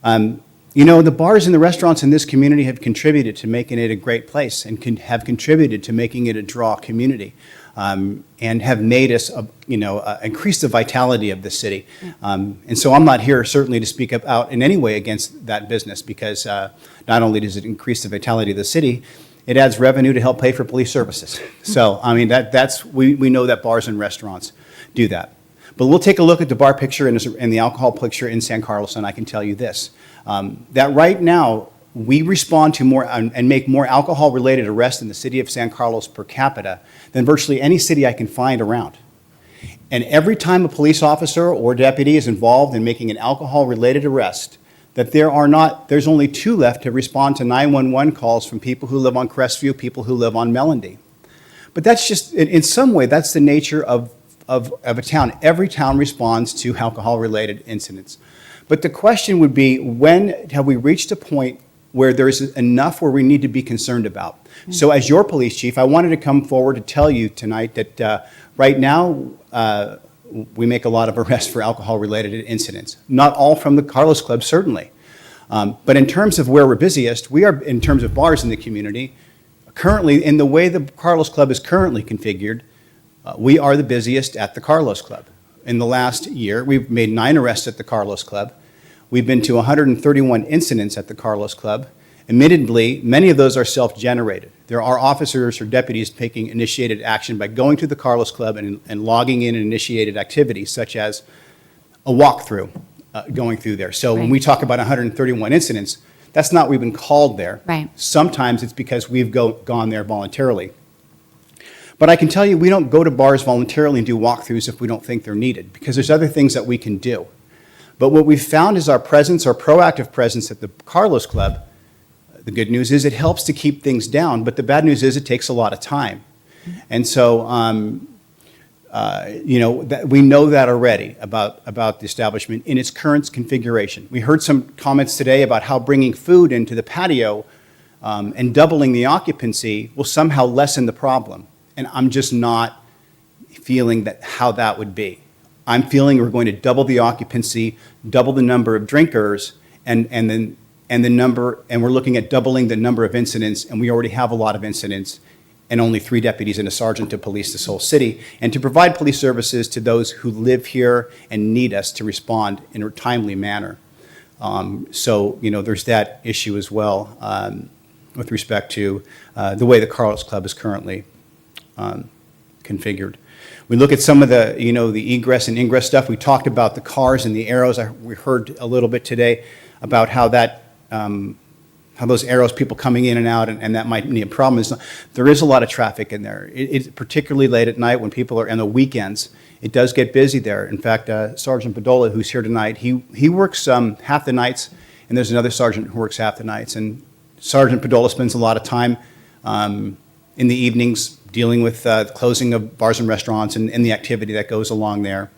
The bars and the restaurants in this community have contributed to making it a great place and have contributed to making it a draw community and have made us, increase the vitality of the city. And so I'm not here certainly to speak out in any way against that business because not only does it increase the vitality of the city, it adds revenue to help pay for police services. So, I mean, we know that bars and restaurants do that. But we'll take a look at the bar picture and the alcohol picture in San Carlos, and I can tell you this, that right now, we respond to more and make more alcohol-related arrests in the city of San Carlos per capita than virtually any city I can find around. And every time a police officer or deputy is involved in making an alcohol-related arrest, that there's only 2 left to respond to 911 calls from people who live on Crestview, people who live on Melody. But that's just, in some way, that's the nature of a town. Every town responds to alcohol-related incidents. But the question would be, when have we reached a point where there is enough where we need to be concerned about? So as your police chief, I wanted to come forward to tell you tonight that right now, we make a lot of arrests for alcohol-related incidents. Not all from the Carlos Club, certainly. But in terms of where we're busiest, we are, in terms of bars in the community, Currently, in the way the Carlos Club is currently configured, we are the busiest at the Carlos Club. In the last year, we've made 9 arrests at the Carlos Club. We've been to 131 incidents at the Carlos Club. Admittedly, many of those are self-generated. There are officers or deputies taking initiated action by going to the Carlos Club and logging in initiated activities, such as a walkthrough going through there. So when Right. we talk about 131 incidents, that's not we've been called there. Right. Sometimes it's because we've gone there voluntarily. But I can tell you, we don't go to bars voluntarily and do walkthroughs if we don't think they're needed, because there's other things that we can do. But what we've found is our presence, our proactive presence at the Carlos Club, the good news is it helps to keep things down, but the bad news is it takes a lot of time. And so, we know that already about the establishment in its current configuration. We heard some comments today about how bringing food into the patio and doubling the occupancy will somehow lessen the problem. And I'm just not feeling that how that would be. I'm feeling we're going to double the occupancy, double the number of drinkers, and we're looking at doubling the number of incidents, and we already have a lot of incidents, and only 3 deputies and a sergeant to police this whole city, and to provide police services to those who live here and need us to respond in a timely manner. There's that issue as well with respect to the way the Carlos Club is currently configured. We look at some of the egress and ingress stuff. We talked about the cars and the arrows. We heard a little bit today about how those arrows, people coming in and out, and that might be a problem. There is a lot of traffic in there. It's particularly late at night when people are on the weekends. It does get busy there. In fact, Sergeant Bedolla, who's here tonight, he works half the nights, and there's another sergeant who works half the nights. And Sergeant Bedolla spends a lot of time in the evenings dealing with the closing of bars and restaurants and the activity that goes along there.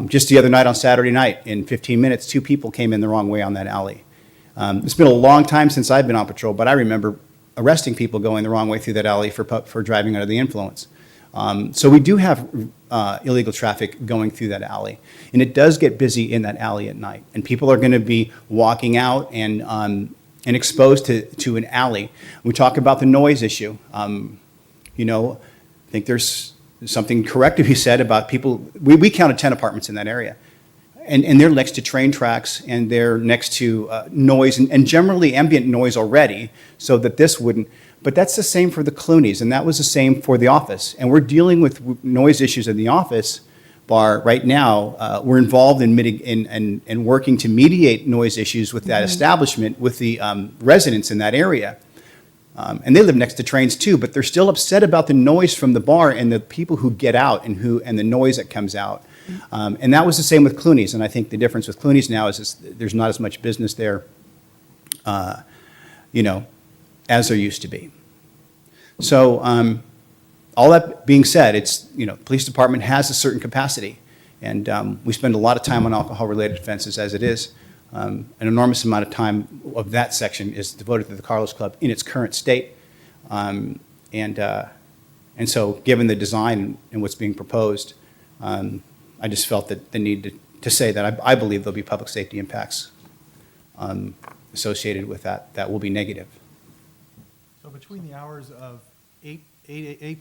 Just the other night on Saturday night, in 15 minutes, 2 people came in the wrong way on that alley. It's been a long time since I've been on patrol, but I remember arresting people going the wrong way through that alley for driving under the influence. So we do have illegal traffic going through that alley, and it does get busy in that alley at night. And people are going to be walking out and exposed to an alley. We talk about the noise issue. I think there's something correct to be said about people. We counted 10 apartments in that area. And they're next to train tracks, and they're next to noise, and generally ambient noise already, so that this wouldn't. But that's the same for the Clooney's, and that was the same for the office. And we're dealing with noise issues in the office bar right now. We're involved in working to mediate noise issues with that establishment, with the residents in that area. And they live next to trains too, but they're still upset about the noise from the bar and the people who get out and the noise that comes out. And that was the same with Clooney's, and I think the difference with Clooney's now is there's not as much business there, as there used to be. So all that being said, it's, the police department has a certain capacity, and we spend a lot of time on alcohol-related offenses as it is. An enormous amount of time of that section is devoted to the Carlos Club in its current state. And so given the design and what's being proposed, I just felt that the need to say that I believe there'll be public safety impacts associated with that will be negative. So between the hours of 8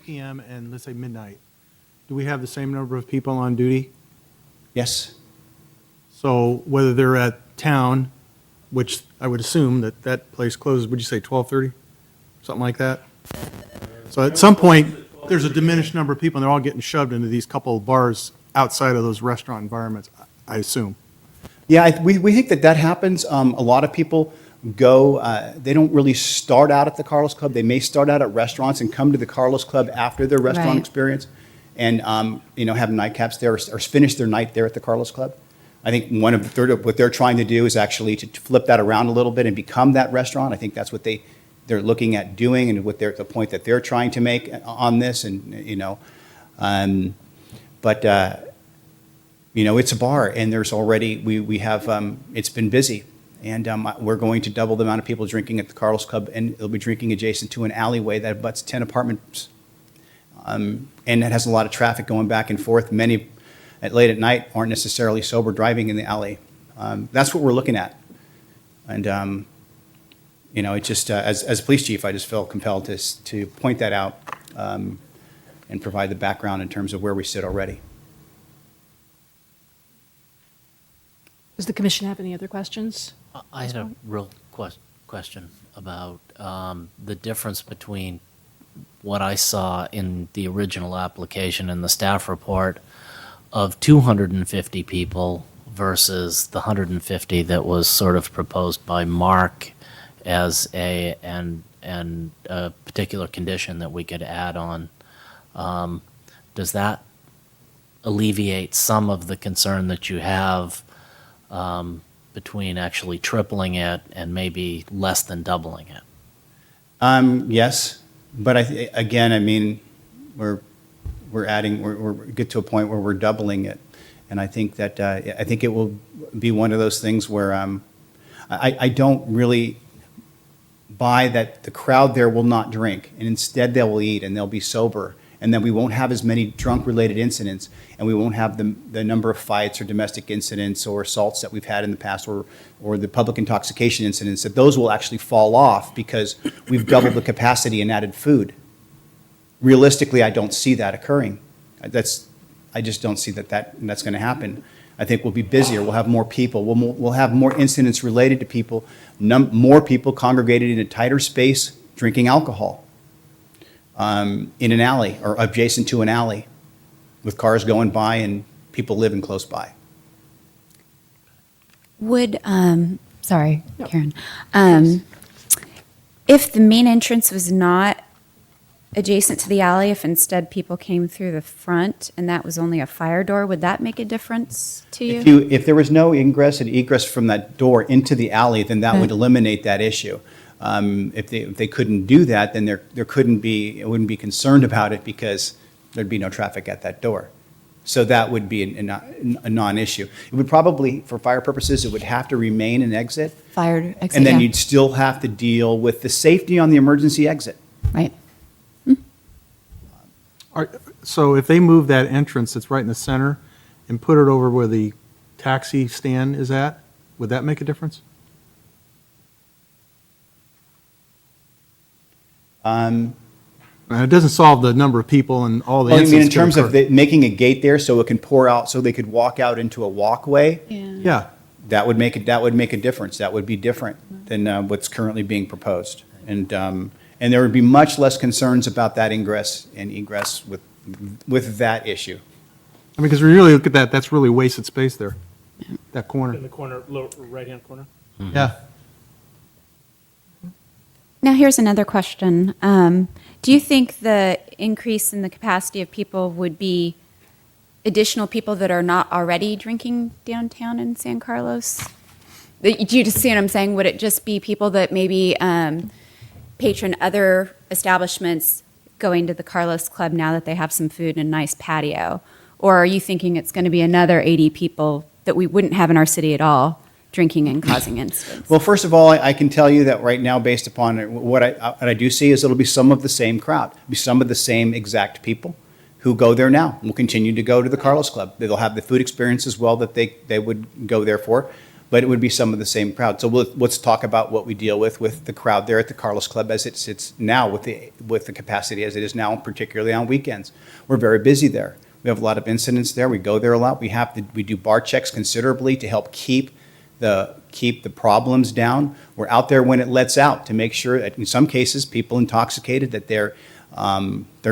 p.m. and let's say midnight, do we have the same number of people on duty? Yes? So whether they're at town, which I would assume that place closes, would you say 12:30? Something like that? So at some point, there's a diminished number of people, and they're all getting shoved into these couple of bars outside of those restaurant environments, I assume. Yeah, we think that happens. A lot of people go, they don't really start out at the Carlos Club. They may start out at restaurants and come to the Carlos Club after their restaurant Right. experience and, have nightcaps there or finish their night there at the Carlos Club. I think what they're trying to do is actually to flip that around a little bit and become that restaurant. I think that's what they're looking at doing and what the point that they're trying to make on this. And, it's a bar, and there's already, we have, it's been busy. And we're going to double the amount of people drinking at the Carlos Club, and they'll be drinking adjacent to an alleyway that abuts 10 apartments. And it has a lot of traffic going back and forth. Many late at night aren't necessarily sober driving in the alley. That's what we're looking at. And It just, as police chief, I just felt compelled to point that out and provide the background in terms of where we sit already. Does the commission have any other questions? I had a real question about the difference between what I saw in the original application and the staff report of 250 people versus the 150 that was sort of proposed by Mark as a particular condition that we could add on. Does that alleviate some of the concern that you have between actually tripling it and maybe less than doubling it? Yes, but again, I mean, we're get to a point where we're doubling it, and I think that I think it will be one of those things where I don't really buy that the crowd there will not drink, and instead they will eat and they'll be sober, and then we won't have as many drunk-related incidents, and we won't have the number of fights or domestic incidents or assaults that we've had in the past, or the public intoxication incidents, that those will actually fall off because we've doubled the capacity and added food. Realistically, I don't see that occurring. I just don't see that's going to happen. I think we'll be busier. We'll have more people. We'll have more incidents related to people, more people congregated in a tighter space drinking alcohol in an alley or adjacent to an alley with cars going by and people living close by. Would, sorry, Karen. If the main entrance was not adjacent to the alley, if instead people came through the front and that was only a fire door, would that make a difference to you? If there was no ingress and egress from that door into the alley, then that would eliminate that issue. If they couldn't do that, then there couldn't be, it wouldn't be concerned about it because there'd be no traffic at that door. So that would be a non-issue. It would probably, for fire purposes, it would have to remain an exit. Fire exit, And then yeah. you'd still have to deal with the safety on the emergency exit. Right. So if they move that entrance that's right in the center and put it over where the taxi stand is at, would that make a difference? It doesn't solve the number of people and all the Well, I mean, in incidents. terms of making a gate there so it can pour out, so they could walk out into a walkway, Yeah, that would make a difference. That would be different than what's currently being proposed. And there would be much less concerns about that ingress and egress with that issue. I mean, because we really look at that, that's really wasted space there, that corner. In the corner, lower right-hand corner. Yeah. Now, here's another question. Do you think the increase in the capacity of people would be additional people that are not already drinking downtown in San Carlos? Do you just see what I'm saying? Would it just be people that maybe patron other establishments going to the Carlos Club now that they have some food and a nice patio? Or are you thinking it's going to be another 80 people that we wouldn't have in our city at all drinking and causing incidents? Well, first of all, I can tell you that right now, based upon what I do see, is it'll be some of the same crowd, be some of the same exact people who go there now. Will continue to go to the Carlos Club. They'll have the food experience as well that they would go there for, but it would be some of the same crowd. So let's talk about what we deal with the crowd there at the Carlos Club as it sits now with the capacity as it is now, particularly on weekends. We're very busy there. We have a lot of incidents there. We go there a lot. We do bar checks considerably to help keep the problems down. We're out there when it lets out to make sure that in some cases, people intoxicated, that they're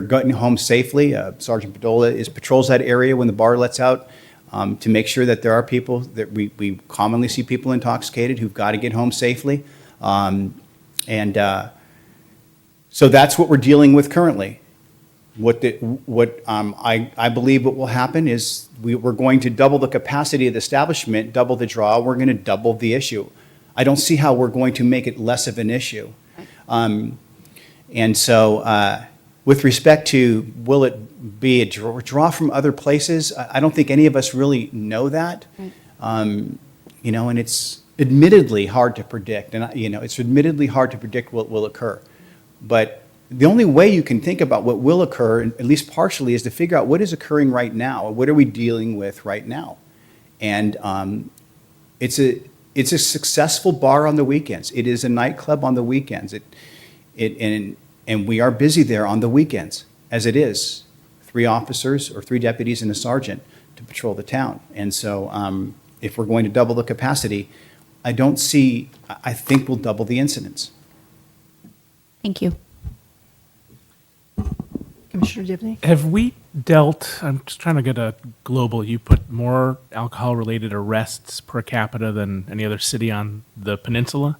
getting home safely. Sergeant Padola patrols that area when the bar lets out to make sure that there are people that we commonly see people intoxicated who've got to get home safely. So that's what we're dealing with currently. I believe what will happen is we're going to double the capacity of the establishment, double the draw. We're going to double the issue. I don't see how we're going to make it less of an issue. And so with respect to will it be a draw from other places, I don't think any of us really know that. And it's admittedly hard to predict. And, it's admittedly hard to predict what will occur. But the only way you can think about what will occur, at least partially, is to figure out what is occurring right now, or what are we dealing with right now. And it's a successful bar on the weekends. It is a nightclub on the weekends. And we are busy there on the weekends, as it is. 3 officers or 3 deputies and a sergeant to patrol the town. And so if we're going to double the capacity, I think we'll double the incidents. Thank you. Commissioner Divney? Have we dealt, I'm just trying to get a global, you put more alcohol-related arrests per capita than any other city on the peninsula?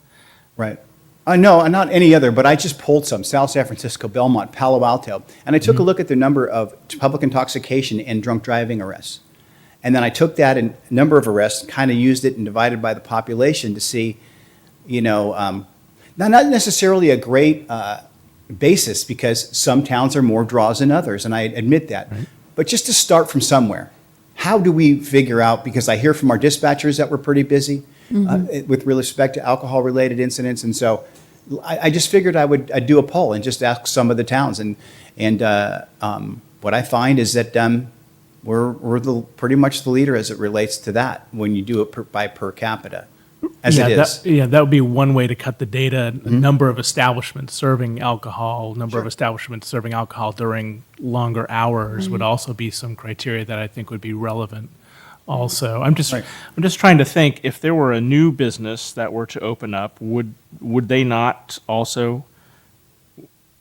Right. No, not any other, but I just pulled some, South San Francisco, Belmont, Palo Alto, and I took a look at the number of public intoxication and drunk driving arrests. And then I took that and number of arrests, kind of used it and divided by the population to see, not necessarily a great basis, because some towns are more draws than others, and I admit that. Right. But just to start from somewhere, how do we figure out, because I hear from our dispatchers that we're pretty busy with respect to alcohol-related incidents, and so I just figured I'd do a poll and just ask some of the towns, and what I find is that we're pretty much the leader as it relates to that when you do it by per capita, as it is. That would be one way to cut the data. Number of establishments serving alcohol, number of establishments serving alcohol during longer hours would also be some criteria that I think would be relevant. Also, I'm just trying to think, if there were a new business that were to open up, would they not also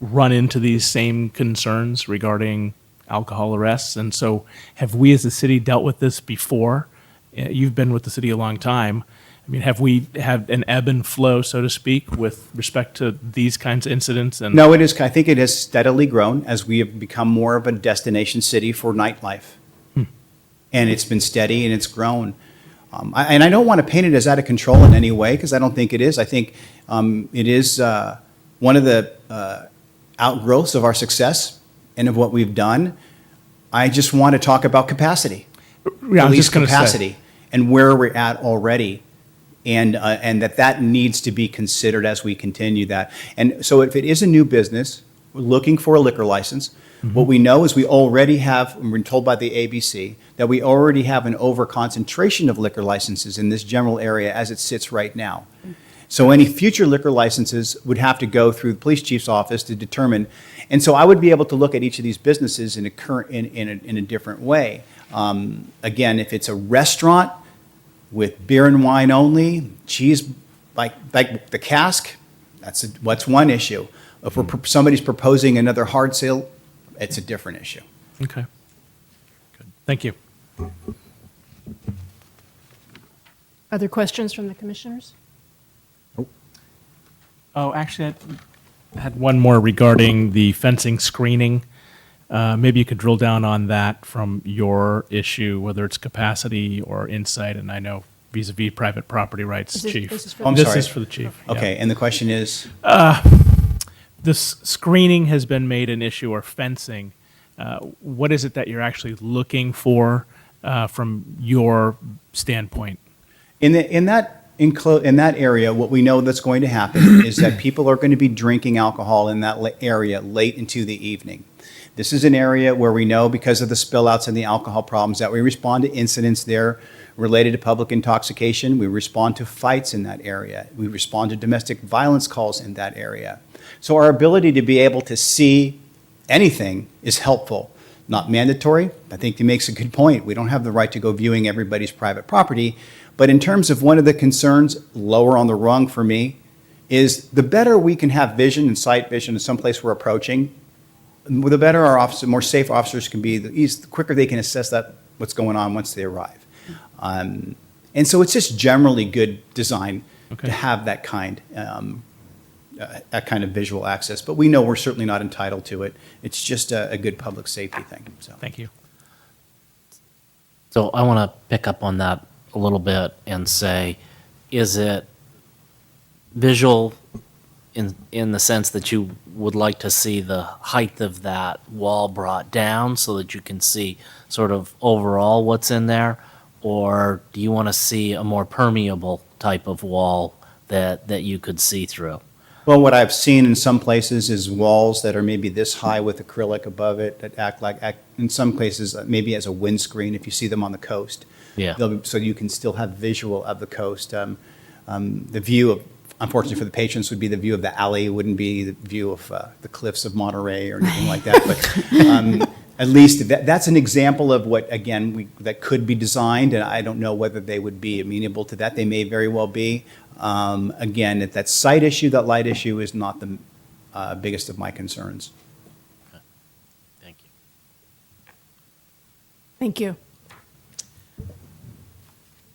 run into these same concerns regarding alcohol arrests? And so, have we as a city dealt with this before? You've been with the city a long time. I mean, have we had an ebb and flow, so to speak, with respect to these kinds of incidents? And No, it is. I think it has steadily grown as we have become more of a destination city for nightlife. And it's been steady and it's grown. And I don't want to paint it as out of control in any way, because I don't think it is. I think it is one of the outgrowths of our success and of what we've done. I just want to talk about capacity. Yeah, I'm just going to capacity and where we're at already. And that needs to be considered as we continue that. And so if it is a new business, we're looking for a liquor license. What we know is we already have, and we're told by the ABC, that we already have an over-concentration of liquor licenses in this general area as it sits right now. So any future liquor licenses would have to go through the police chief's office to determine. And so I would be able to look at each of these businesses in a different way. Again, if it's a restaurant with beer and wine only, cheese, like the cask, what's one issue. If somebody's proposing another hard sale, it's a different issue. Okay. Good. Thank you. Other questions from the commissioners? Oh, actually, I had one more regarding the fencing screening. Maybe you could drill down on that from your issue, whether it's capacity or insight, and I know vis-a-vis private property rights, Chief. This is for I'm This sorry. is for the chief. yeah. Okay, and the question is? This screening has been made an issue, or fencing. What is it that you're actually looking for from your standpoint? In that area, what we know that's going to happen is that people are going to be drinking alcohol in that area late into the evening. This is an area where we know, because of the spillouts and the alcohol problems, that we respond to incidents there related to public intoxication. We respond to fights in that area. We respond to domestic violence calls in that area. So our ability to be able to see anything is helpful, not mandatory. I think he makes a good point. We don't have the right to go viewing everybody's private property. But in terms of one of the concerns lower on the rung for me is the better we can have vision and sight vision in someplace we're approaching, the better our officers, more safe officers can be, the quicker they can assess what's going on once they arrive. And so it's just generally good design to have that kind of visual access. But we know we're certainly not entitled to it. It's just a good public safety thing. So Thank you. So I want to pick up on that a little bit and say, is it visual in the sense that you would like to see the height of that wall brought down so that you can see sort of overall what's in there? Or do you want to see a more permeable type of wall that you could see through? Well, what I've seen in some places is walls that are maybe this high with acrylic above it that act in some places, maybe as a windscreen if you see them on the coast. Yeah. So you can still have visual of the coast. The view of, unfortunately for the patients, would be the view of the alley, it wouldn't be the view of the cliffs of Monterey or anything like that. But at least that's an example of what, again, that could be designed, and I don't know whether they would be amenable to that. They may very well be. Again, if that site issue, that light issue is not the biggest of my concerns. Thank you. Thank you.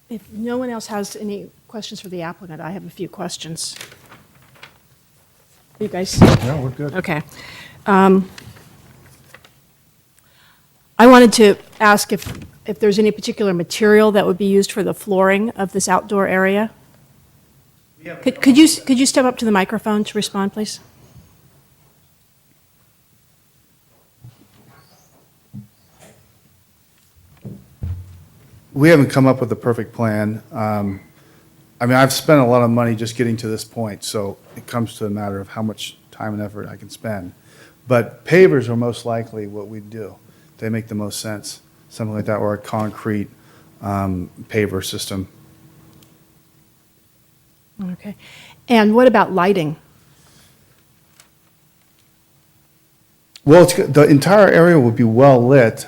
If no one else has any questions for the applicant, I have a few questions. You guys? No, we're good. Okay. I wanted to ask if there's any particular material that would be used for the flooring of this outdoor area? Could you step up to the microphone to respond, please? We haven't come up with a perfect plan. I mean, I've spent a lot of money just getting to this point, so it comes to a matter of how much time and effort I can spend. But pavers are most likely what we'd do. They make the most sense, something like that, or a concrete paver system. Okay. And what about lighting? Well, the entire area would be well lit.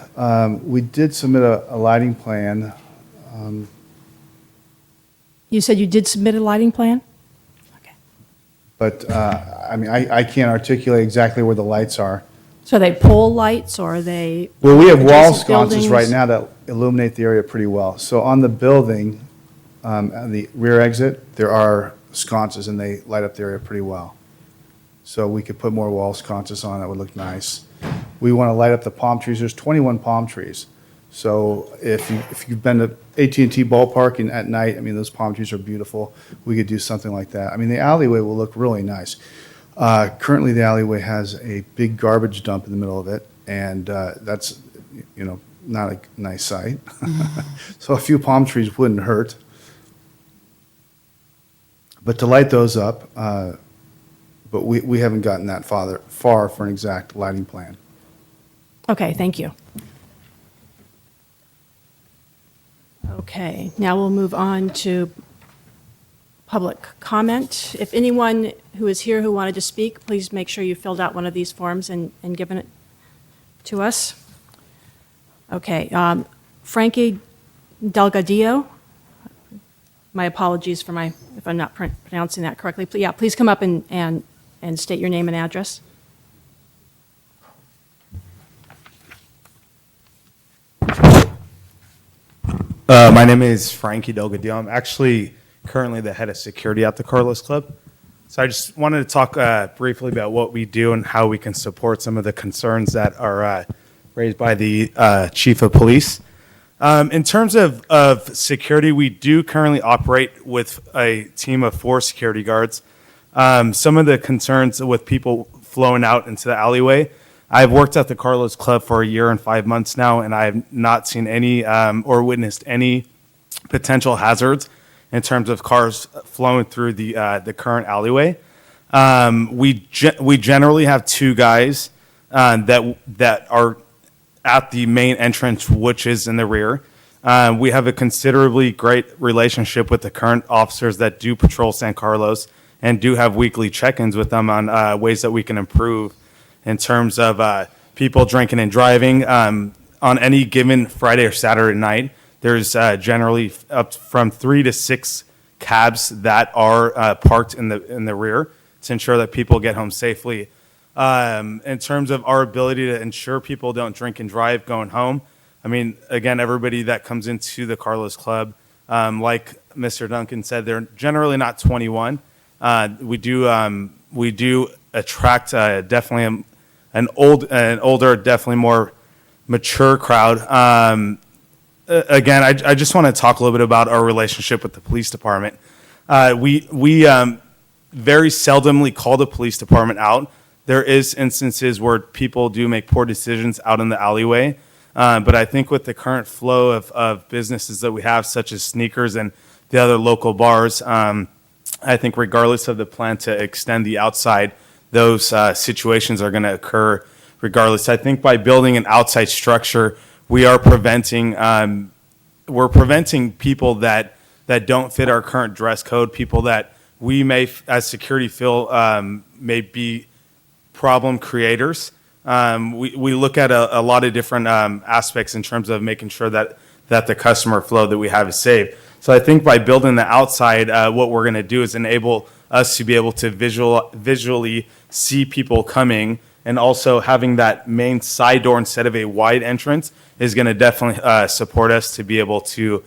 We did submit a lighting plan. You said you did submit a lighting plan? Okay. But, I mean, I can't articulate exactly where the lights are. So are they pole lights or are they? Well, we have wall adjacent sconces right buildings? now that illuminate the area pretty well. So on the building, on the rear exit, there are sconces and they light up the area pretty well. So we could put more wall sconces on, that would look nice. We want to light up the palm trees, there's 21 palm trees. So if you've been to AT&T Ballpark and at night, I mean, those palm trees are beautiful. We could do something like that. I mean, the alleyway will look really nice. Currently, the alleyway has a big garbage dump in the middle of it, and that's, you know, not a nice sight. So a few palm trees wouldn't hurt. But to light those up, but we haven't gotten that far for an exact lighting plan. Okay, thank you. Okay, now we'll move on to public comment. If anyone who is here who wanted to speak, please make sure you filled out one of these forms and given it to us. Okay, Frankie Delgadillo. My apologies for if I'm not pronouncing that correctly. Please come up and state your name and address. My name is Frankie Delgadillo. I'm actually currently the head of security at the Carlos Club. So I just wanted to talk briefly about what we do and how we can support some of the concerns that are raised by the chief of police. In terms of security, we do currently operate with a team of 4 security guards. Some of the concerns with people flowing out into the alleyway, I've worked at the Carlos Club for 1 year and 5 months now, and I have not seen any or witnessed any potential hazards in terms of cars flowing through the current alleyway. We generally have 2 guys that are at the main entrance, which is in the rear. We have a considerably great relationship with the current officers that do patrol San Carlos and do have weekly check-ins with them on ways that we can improve in terms of people drinking and driving. On any given Friday or Saturday night, there's generally up from 3 to 6 cabs that are parked in the rear to ensure that people get home safely. In terms of our ability to ensure people don't drink and drive going home, I mean, again, everybody that comes into the Carlos Club, like Mr. Duncan said, they're generally not 21. We do attract definitely an older, definitely more mature crowd. Again, I just want to talk a little bit about our relationship with the police department. We very seldomly call the police department out. There is instances where people do make poor decisions out in the alleyway. But I think with the current flow of businesses that we have, such as Sneakers and the other local bars, I think regardless of the plan to extend the outside, those situations are going to occur regardless. I think by building an outside structure, we are preventing people that that don't fit our current dress code, people that we may, as security, feel may be problem creators. We look at a lot of different aspects in terms of making sure that the customer flow that we have is safe. So I think by building the outside, what we're going to do is enable us to be able to visually see people coming, and also having that main side door instead of a wide entrance is going to definitely support us to be able to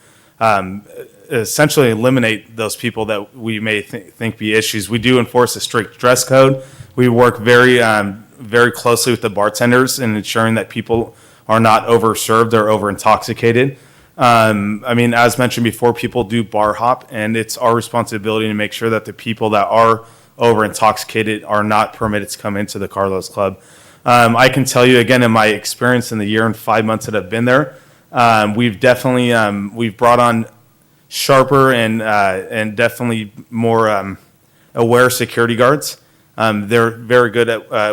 essentially eliminate those people that we may think be issues. We do enforce a strict dress code. We work very closely with the bartenders in ensuring that people are not overserved or over intoxicated. I mean, as mentioned before, people do bar hop, and it's our responsibility to make sure that the people that are over intoxicated are not permitted to come into the Carlos Club. I can tell you again, in my experience in the year and 5 months that I've been there, we've definitely we've brought on sharper and definitely more aware security guards. They're very good at I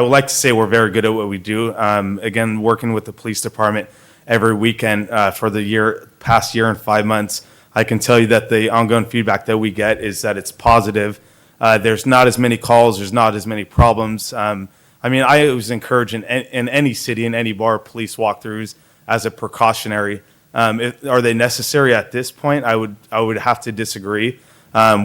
would like to say we're very good at what we do. Again, working with the police department every weekend for the past year and 5 months, I can tell you that the ongoing feedback that we get is that it's positive. There's not as many calls. There's not as many problems. I mean, I always encourage in any city, in any bar, police walkthroughs as a precautionary. Are they necessary at this point? I would have to disagree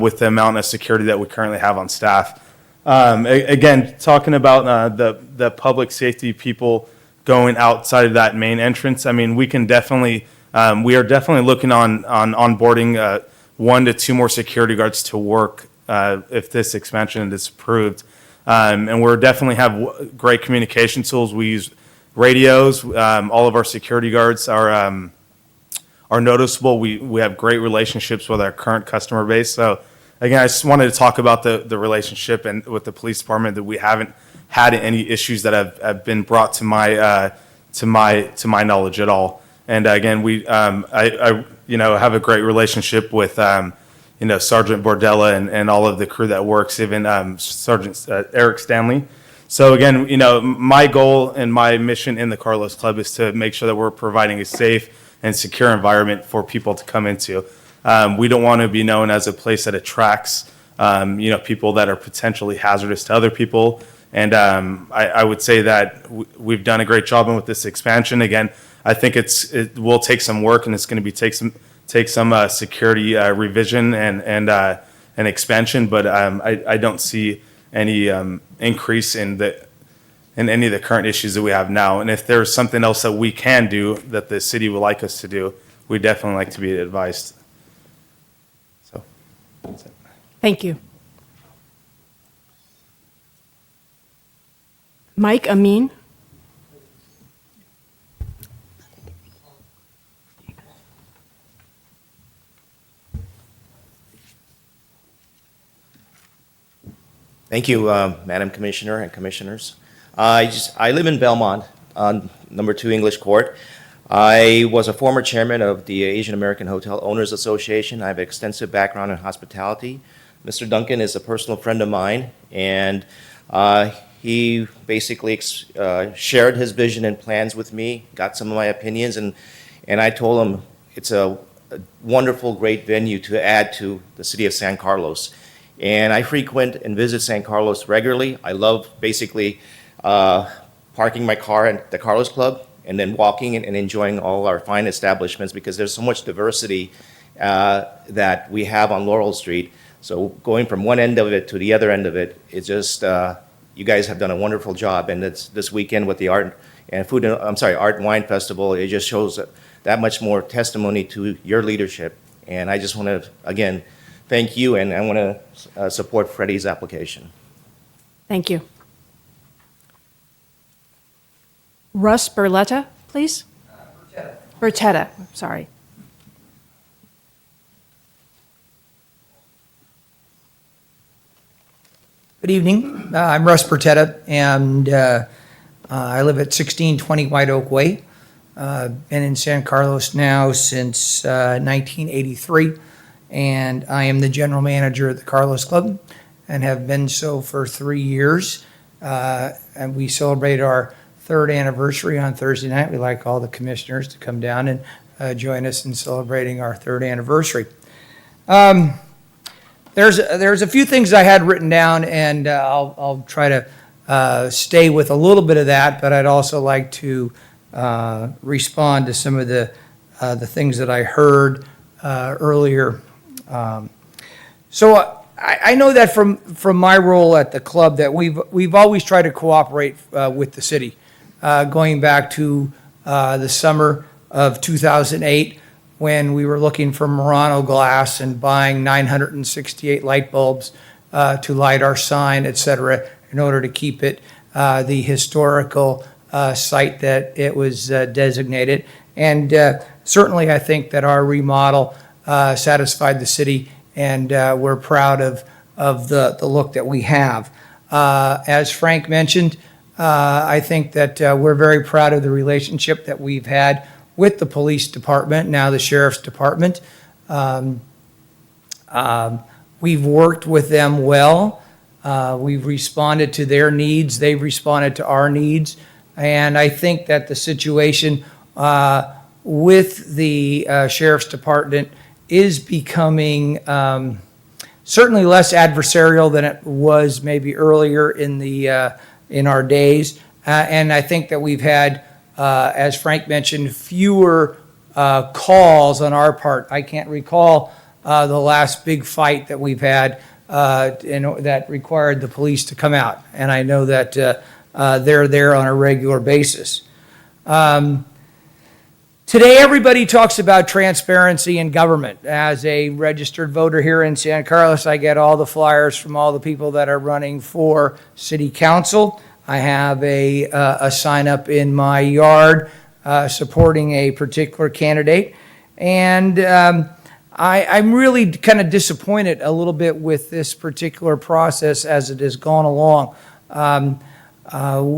with the amount of security that we currently have on staff. Again, talking about the public safety people going outside of that main entrance, I mean, we are definitely looking on onboarding 1 to 2 more security guards to work if this expansion is approved. And we're definitely have great communication tools. We use radios. All of our security guards are noticeable. We have great relationships with our current customer base. So again, I just wanted to talk about the relationship and with the police department, that we haven't had any issues that have been brought to my knowledge at all. And again, I have a great relationship with Sergeant Bordella and all of the crew that works, even Sergeant Eric Stanley. So again, my goal and my mission in the Carlos Club is to make sure that we're providing a safe and secure environment for people to come into. We don't want to be known as a place that attracts, people that are potentially hazardous to other people. And I would say that we've done a great job with this expansion. Again, I think it will take some work, and it's going to take some security revision and expansion. But I don't see any increase in any of the current issues that we have now. And if there's something else that we can do that the city would like us to do, we'd definitely like to be advised. So that's it. Thank you. Mike Amin. Thank you, Madam Commissioner and Commissioners. I live in Belmont on number 2 English Court. I was a former chairman of the Asian American Hotel Owners Association. I have an extensive background in hospitality. Mr. Duncan is a personal friend of mine, and he basically shared his vision and plans with me, got some of my opinions, and I told him it's a wonderful, great venue to add to the city of San Carlos. And I frequent and visit San Carlos regularly. I love basically parking my car at the Carlos Club and then walking and enjoying all our fine establishments, because there's so much diversity that we have on Laurel Street. So going from one end of it to the other end of it, it's just, you guys have done a wonderful job. And it's this weekend with the Art and Wine Festival, it just shows that much more testimony to your leadership. And I just want to, again, thank you, and I want to support Freddie's application. Thank you. Russ Berletta, please. Bertetta, sorry. Good evening. I'm Russ Bertetta, and I live at 1620 White Oak Way. Been in San Carlos now since 1983, and I am the general manager at the Carlos Club and have been so for 3 years. And we celebrate our 3rd anniversary on Thursday night. We'd like all the commissioners to come down and join us in celebrating our 3rd anniversary. There's a few things I had written down, and I'll try to stay with a little bit of that, but I'd also like to respond to some of the things that I heard earlier. So I know that from my role at the club that we've always tried to cooperate with the city, going back to the summer of 2008 when we were looking for Murano glass and buying 968 light bulbs to light our sign, et cetera, in order to keep it the historical site that it was designated. And certainly I think that our remodel satisfied the city, and we're proud of the look that we have. As Frank mentioned, I think that we're very proud of the relationship that we've had with the police department, now the sheriff's department. We've worked with them well. We've responded to their needs. They've responded to our needs. And I think that the situation with the sheriff's department is becoming certainly less adversarial than it was maybe earlier in our days. And I think that we've had, as Frank mentioned, fewer calls on our part. I can't recall the last big fight that we've had that required the police to come out. And I know that they're there on a regular basis. Today, everybody talks about transparency in government. As a registered voter here in San Carlos, I get all the flyers from all the people that are running for city council. I have a sign up in my yard supporting a particular candidate. And I'm really kind of disappointed a little bit with this particular process as it has gone along.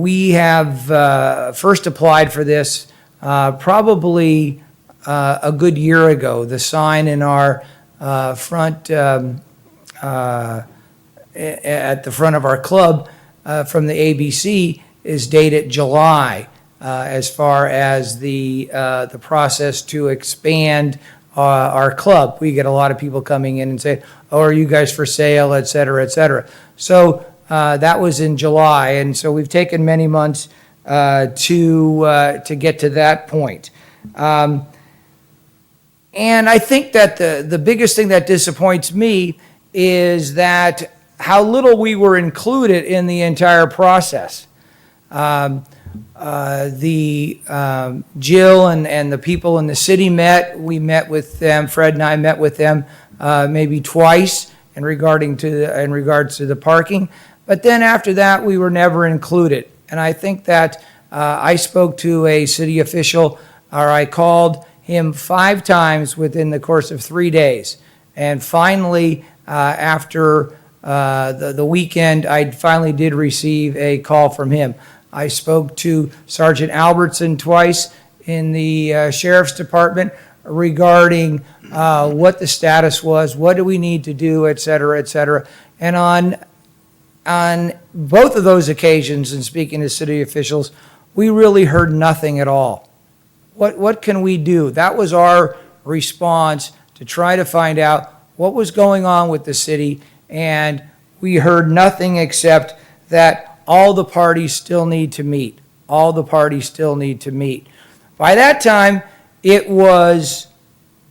We have first applied for this probably a good year ago. The sign in our front, at the front of our club from the ABC is dated July as far as the process to expand our club. We get a lot of people coming in and say, oh, are you guys for sale, et cetera, et cetera. So that was in July, and so we've taken many months to get to that point. And I think that the biggest thing that disappoints me is that how little we were included in the entire process. Jill and the people in the city met. We met with them. Fred and I met with them maybe twice in regards to the parking. But then after that, we were never included. And I think that I spoke to a city official, or I called him 5 times within the course of 3 days. And finally, after the weekend, I finally did receive a call from him. I spoke to Sergeant Albertson twice in the sheriff's department regarding what the status was, what do we need to do, et cetera, et cetera. And on both of those occasions, and speaking to city officials, we really heard nothing at all. What can we do? That was our response to try to find out what was going on with the city, and we heard nothing except that all the parties still need to meet. All the parties still need to meet. By that time, it was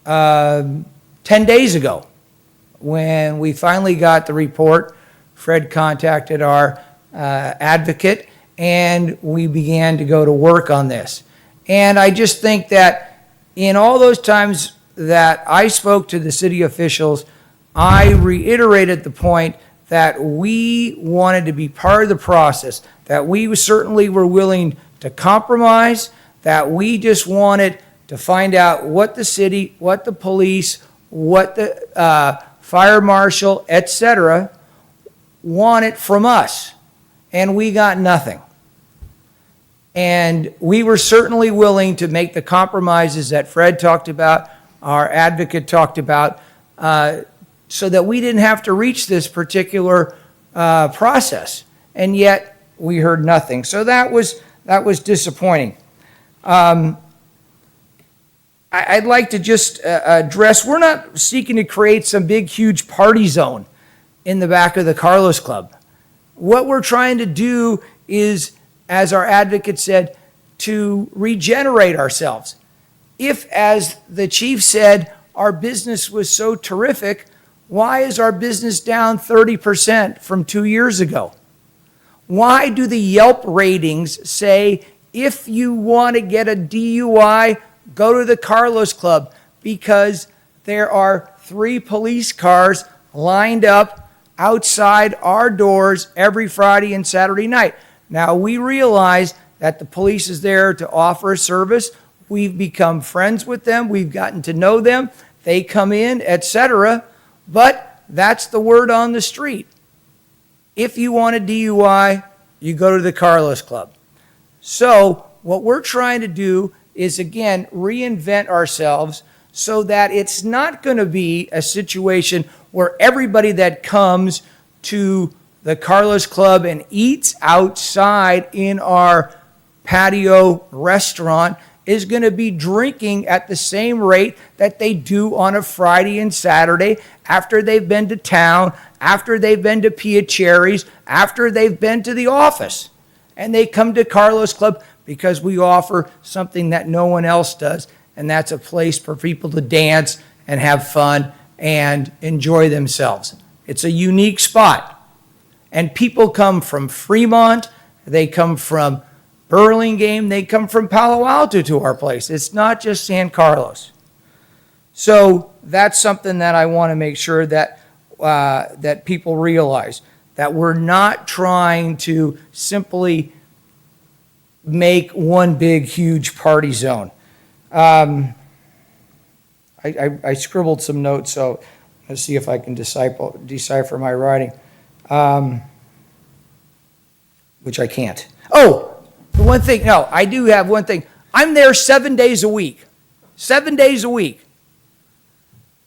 10 days ago when we finally got the report. Fred contacted our advocate, and we began to go to work on this. And I just think that in all those times that I spoke to the city officials, I reiterated the point that we wanted to be part of the process, that we certainly were willing to compromise, that we just wanted to find out what the city, what the police, what the fire marshal, et cetera, wanted from us. And we got nothing. And we were certainly willing to make the compromises that Fred talked about, our advocate talked about, so that we didn't have to reach this particular process. And yet, we heard nothing. So that was disappointing. I'd like to just address, we're not seeking to create some big, huge party zone in the back of the Carlos Club. What we're trying to do is, as our advocate said, to regenerate ourselves. If, as the chief said, our business was so terrific, why is our business down 30% from 2 years ago? Why do the Yelp ratings say if you want to get a DUI, go to the Carlos Club? Because there are 3 police cars lined up outside our doors every Friday and Saturday night. Now, we realize that the police is there to offer a service. We've become friends with them. We've gotten to know them. They come in, etc. But that's the word on the street. If you want a DUI, you go to the Carlos Club. So what we're trying to do is, again, reinvent ourselves so that it's not going to be a situation where everybody that comes to the Carlos Club and eats outside in our patio restaurant is going to be drinking at the same rate that they do on a Friday and Saturday after they've been to town, after they've been to Piacherry's, after they've been to the office. And they come to Carlos Club because we offer something that no one else does, and that's a place for people to dance and have fun and enjoy themselves. It's a unique spot. And people come from Fremont, they come from Burlingame, they come from Palo Alto to our place. It's not just San Carlos. So that's something that I want to make sure that that people realize, that we're not trying to simply make one big, huge party zone. I scribbled some notes, so let's see if I can decipher my writing, which I can't. Oh! The one thing, no, I do have one thing. I'm there 7 days a week. 7 days a week.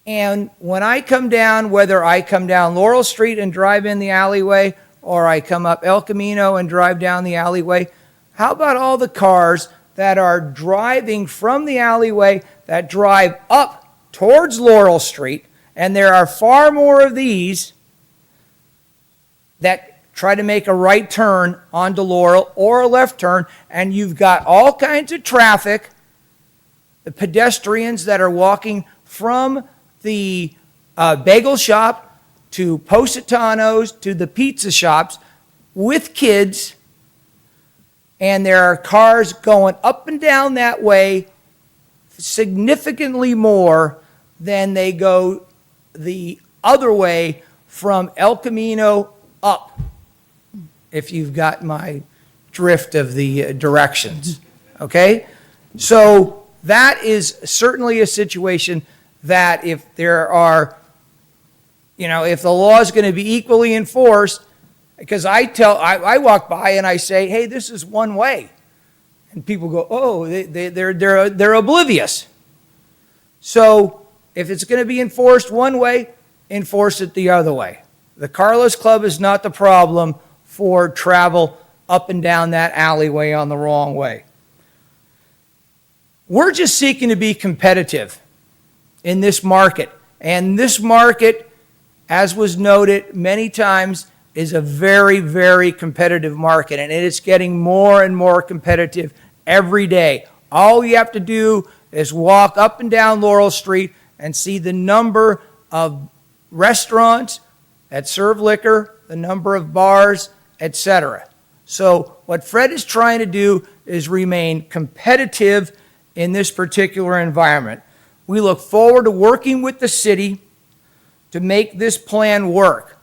And when I come down, whether I come down Laurel Street and drive in the alleyway, or I come up El Camino and drive down the alleyway, how about all the cars that are driving from the alleyway that drive up towards Laurel Street? And there are far more of these that try to make a right turn onto Laurel or a left turn, and you've got all kinds of traffic, the pedestrians that are walking from the bagel shop to Positano's to the pizza shops with kids, and there are cars going up and down that way significantly more than they go the other way from El Camino up, if you've got my drift of the directions, okay? So that is certainly a situation that if there are, if the law is going to be equally enforced, because I walk by and I say, hey, this is one way. And people go, oh, they're oblivious. So if it's going to be enforced one way, enforce it the other way. The Carlos Club is not the problem for travel up and down that alleyway on the wrong way. We're just seeking to be competitive in this market. And this market, as was noted many times, is a very, very competitive market. And it is getting more and more competitive every day. All you have to do is walk up and down Laurel Street and see the number of restaurants that serve liquor, the number of bars, etc. So what Fred is trying to do is remain competitive in this particular environment. We look forward to working with the city to make this plan work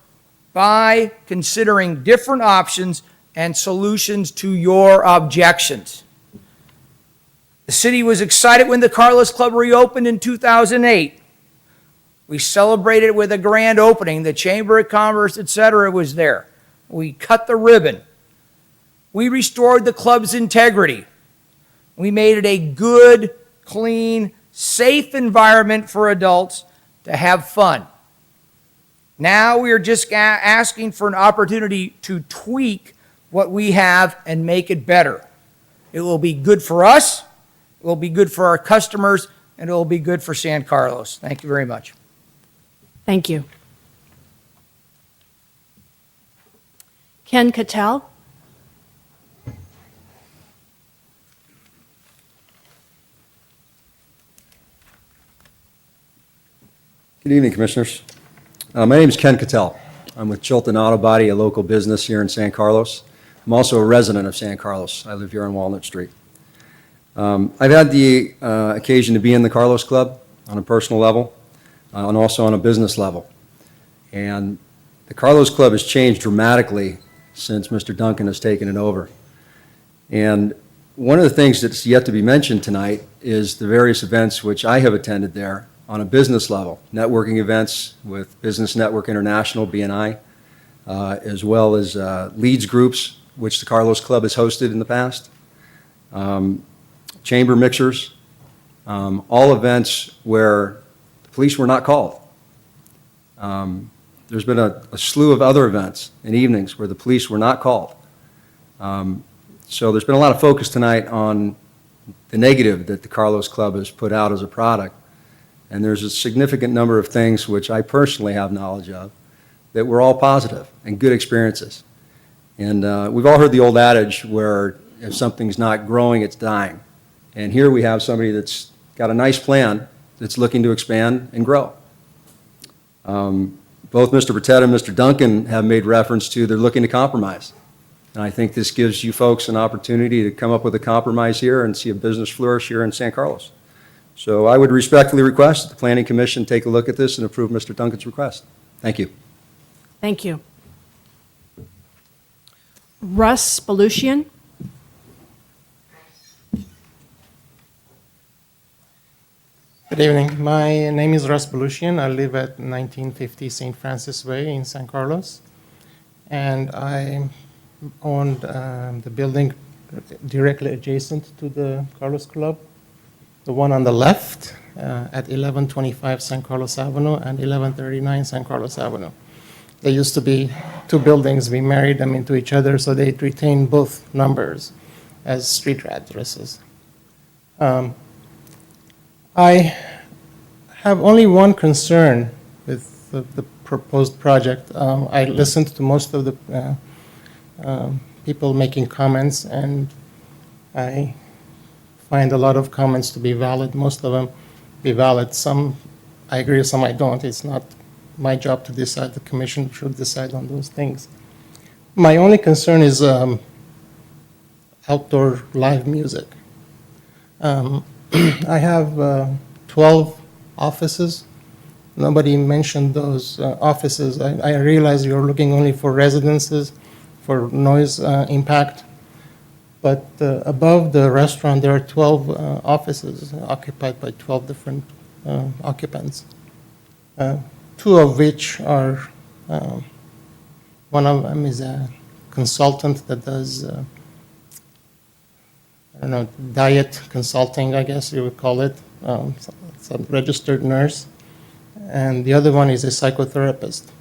by considering different options and solutions to your objections. The city was excited when the Carlos Club reopened in 2008. We celebrated with a grand opening. The Chamber of Commerce, etc., was there. We cut the ribbon. We restored the club's integrity. We made it a good, clean, safe environment for adults to have fun. Now we are just asking for an opportunity to tweak what we have and make it better. It will be good for us, it will be good for our customers, and it will be good for San Carlos. Thank you very much. Thank you. Ken Cattell? Good evening, Commissioners. My name is Ken Cattell. I'm with Chilton Auto Body, a local business here in San Carlos. I'm also a resident of San Carlos. I live here on Walnut Street. I've had the occasion to be in the Carlos Club on a personal level and also on a business level. And the Carlos Club has changed dramatically since Mr. Duncan has taken it over. And one of the things that's yet to be mentioned tonight is the various events which I have attended there on a business level, networking events with Business Network International, BNI, as well as leads groups, which the Carlos Club has hosted in the past, chamber mixers, all events where the police were not called. There's been a slew of other events and evenings where the police were not called. So there's been a lot of focus tonight on the negative that the Carlos Club has put out as a product. And there's a significant number of things which I personally have knowledge of that were all positive and good experiences. And we've all heard the old adage where if something's not growing, it's dying. And here we have somebody that's got a nice plan that's looking to expand and grow. Both Mr. Bertetta and Mr. Duncan have made reference to they're looking to compromise. And I think this gives you folks an opportunity to come up with a compromise here and see a business flourish here in San Carlos. So I would respectfully request that the Planning Commission take a look at this and approve Mr. Duncan's request. Thank you. Thank you. Russ Belushian? Good evening. My name is Russ Belushian. I live at 1950 St. Francis Way in San Carlos. And I owned the building directly adjacent to the Carlos Club. The one on the left at 1125 San Carlos Avenue and 1139 San Carlos Avenue. There used to be two buildings. We married them into each other, so they retained both numbers as street addresses. I have only one concern with the proposed project. I listened to most of the people making comments, and I find a lot of comments to be valid. Most of them be valid. Some I agree, some I don't. It's not my job to decide. The commission should decide on those things. My only concern is outdoor live music. I have 12 offices. Nobody mentioned those offices. I realize you're looking only for residences, for noise impact. But above the restaurant, there are 12 offices occupied by 12 different occupants. Two of which are, one of them is a consultant that does, I don't know, diet consulting, I guess you would call it. It's a registered nurse. And the other one is a psychotherapist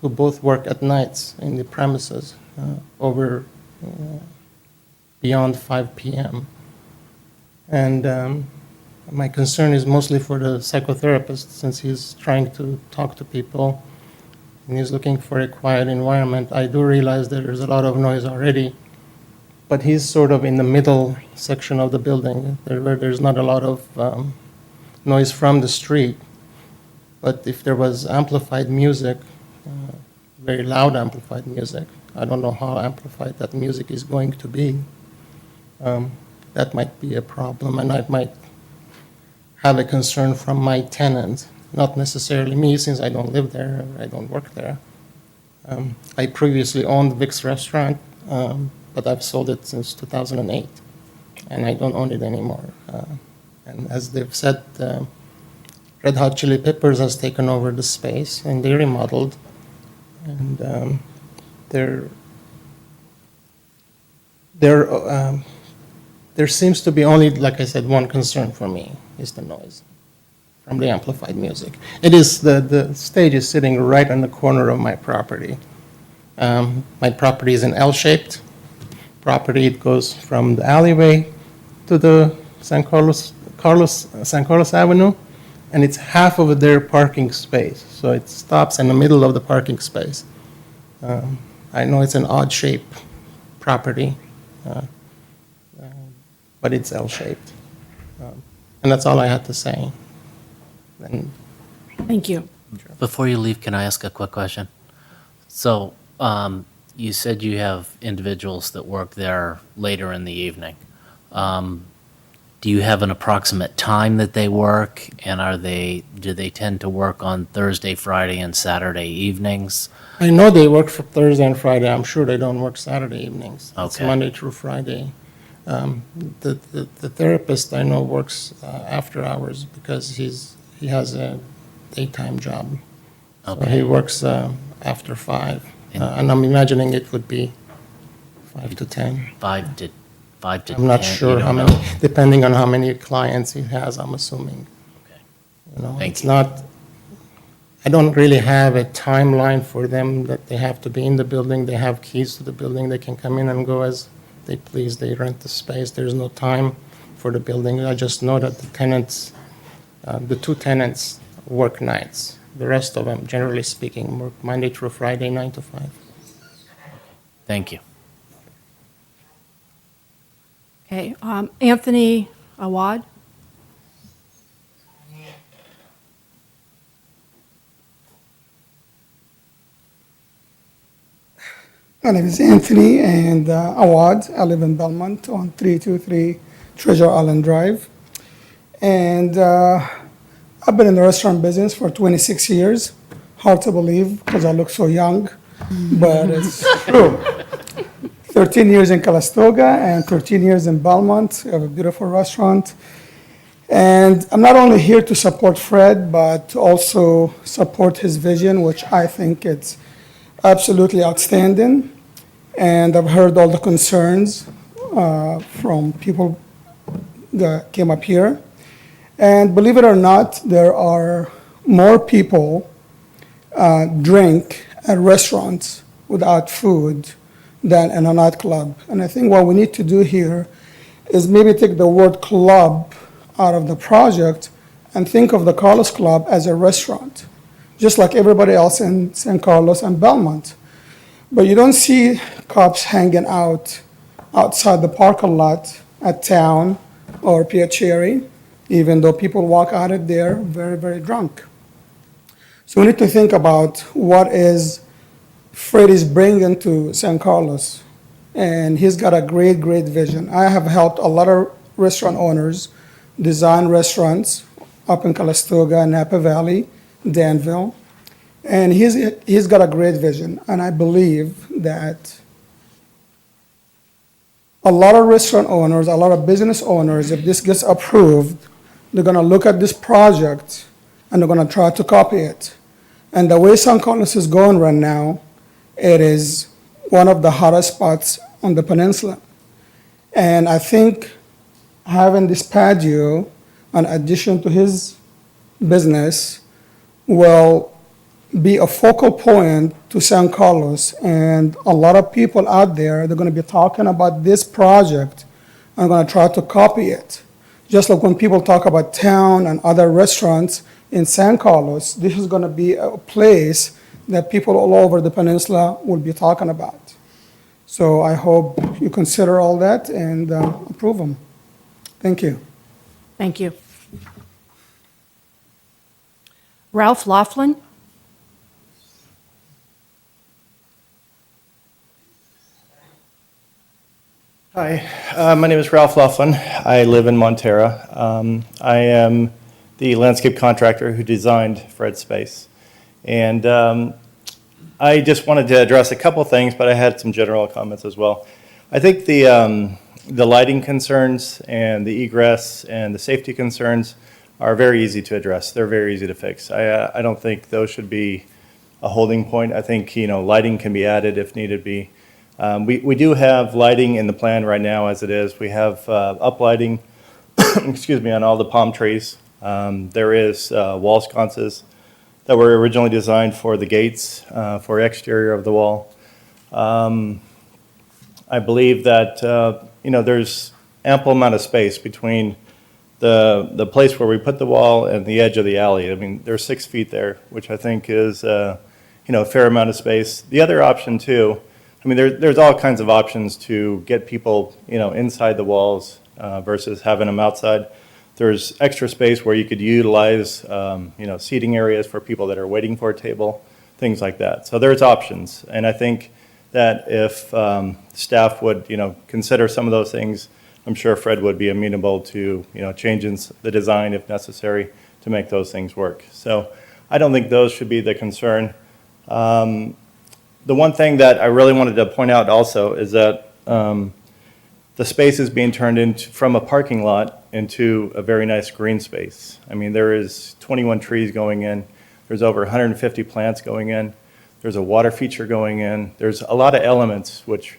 who both work at nights in the premises over beyond 5 p.m. And my concern is mostly for the psychotherapist, since he's trying to talk to people and he's looking for a quiet environment. I do realize that there's a lot of noise already, but he's sort of in the middle section of the building where there's not a lot of noise from the street. But if there was amplified music, very loud amplified music, I don't know how amplified that music is going to be. That might be a problem, and I might have a concern from my tenant, not necessarily me, since I don't live there, I don't work there. I previously owned Vic's Restaurant, but I've sold it since 2008, and I don't own it anymore. And as they've said, Red Hot Chili Peppers has taken over the space, and they remodeled, and there seems to be only, like I said, one concern for me, is the noise from the amplified music. It is, the stage is sitting right on the corner of my property. My property is an L-shaped property. It goes from the alleyway to the San Carlos San Carlos Avenue, and it's half of their parking space. So it stops in the middle of the parking space. I know it's an odd shape property, but it's L-shaped. And that's all I had to say. And Thank you. Before you leave, can I ask a quick question? So, you said you have individuals that work there later in the evening. Do you have an approximate time that they work, and do they tend to work on Thursday, Friday, and Saturday evenings? I know they work for Thursday and Friday. I'm sure they don't work Saturday evenings. It's Okay. Monday through Friday. The therapist I know works after hours because he has a daytime job. So Okay. he works after 5. And I'm imagining it would be 5 to 10. 5 to 10? I'm not you sure how don't many, know? depending on how many clients he has, I'm assuming. Okay. You know, Thank it's you. not, I don't really have a timeline for them that they have to be in the building. They have keys to the building. They can come in and go as they please. They rent the space. There's no time for the building. I just know that the tenants, the 2 tenants work nights. The rest of them, generally speaking, work Monday through Friday, 9 to 5. Thank you. Okay, Anthony Awad? My name is Anthony and Awad. I live in Belmont on 323 Treasure Island Drive. And I've been in the restaurant business for 26 years. Hard to believe because I look so young, but it's true. 13 years in Calistoga and 13 years in Belmont. We have a beautiful restaurant. And I'm not only here to support Fred, but to also support his vision, which I think it's absolutely outstanding. And I've heard all the concerns from people that came up here. And believe it or not, there are more people drink at restaurants without food than in a nightclub. And I think what we need to do here is maybe take the word club out of the project and think of the Carlos Club as a restaurant, just like everybody else in San Carlos and Belmont. But you don't see cops hanging out outside the parking lot at Town or Piacere, even though people walk out of there very, very drunk. So we need to think about what is Freddie's bringing to San Carlos. And he's got a great, great vision. I have helped a lot of restaurant owners design restaurants up in Calistoga, Napa Valley, Danville. And he's got a great vision. And I believe that a lot of restaurant owners, a lot of business owners, if this gets approved, they're going to look at this project and they're going to try to copy it. And the way San Carlos is going right now, it is one of the hottest spots on the peninsula. And I think having this patio, in addition to his business, will be a focal point to San Carlos. And a lot of people out there, they're going to be talking about this project and going to try to copy it. Just like when people talk about Town and other restaurants in San Carlos, this is going to be a place that people all over the peninsula will be talking about. So I hope you consider all that and approve them. Thank you. Thank you. Ralph Laughlin? Hi, my name is Ralph Laughlin. I live in Montera. I am the landscape contractor who designed Fred's Space. And I just wanted to address a couple things, but I had some general comments as well. I think the lighting concerns and the egress and the safety concerns are very easy to address. They're very easy to fix. I don't think those should be a holding point. I think, lighting can be added if needed be. We do have lighting in the plan right now as it is. We have uplighting, excuse me, on all the palm trees. There is wall sconces that were originally designed for the gates, for exterior of the wall. I believe that, there's ample amount of space between the place where we put the wall and the edge of the alley. I mean, there's 6 feet there, which I think is, a fair amount of space. The other option too, I mean, there's all kinds of options to get people, inside the walls versus having them outside. There's extra space where you could utilize, seating areas for people that are waiting for a table, things like that. So there's options. And I think that if staff would, consider some of those things, I'm sure Fred would be amenable to, changing the design if necessary to make those things work. So I don't think those should be the concern. The one thing that I really wanted to point out also is that the space is being turned into, from a parking lot into a very nice green space. I mean, there is 21 trees going in. There's over 150 plants going in. There's a water feature going in. There's a lot of elements which,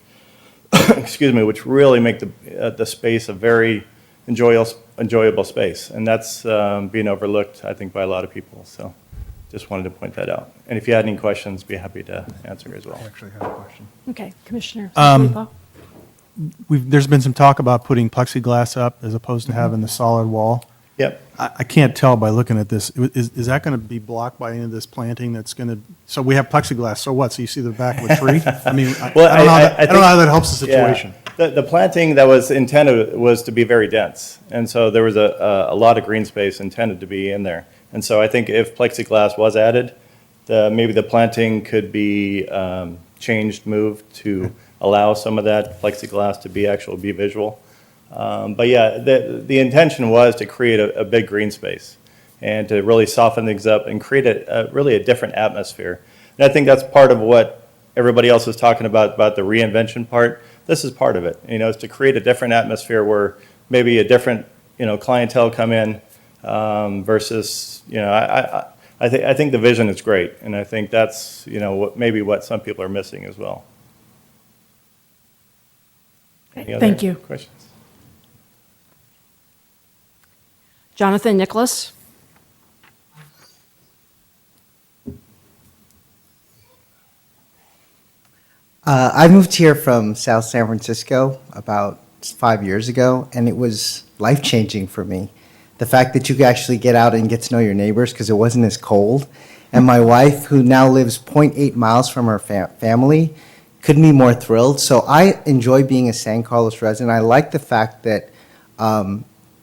excuse me, which really make the space a very enjoyable space. And that's being overlooked, I think, by a lot of people. So just wanted to point that out. And if you had any questions, be happy to answer as well. I actually have a question. Okay, Commissioner Sanfilippo? There's been some talk about putting plexiglass up as opposed to having the solid wall. Yep. I can't tell by looking at this. Is that going to be blocked by any of this planting that's going to, so we have plexiglass, so what? So you see the back of a tree? I mean, I don't know how that helps the situation. Yeah. The planting that was intended was to be very dense. And so there was a lot of green space intended to be in there. And so I think if plexiglass was added, maybe the planting could be changed, moved to allow some of that plexiglass to be visual. But yeah, the intention was to create a big green space and to really soften things up and create really a different atmosphere. And I think that's part of what everybody else is talking about the reinvention part. This is part of it, is to create a different atmosphere where maybe a different, clientele come in versus, I think the vision is great. And I think that's, maybe what some people are missing as well. Any other Thank you. questions? Jonathan Nicholas? I moved here from South San Francisco about 5 years ago, and it was life-changing for me. The fact that you could actually get out and get to know your neighbors because it wasn't as cold. And my wife, who now lives 0.8 miles from her family, couldn't be more thrilled. So I enjoy being a San Carlos resident. I like the fact that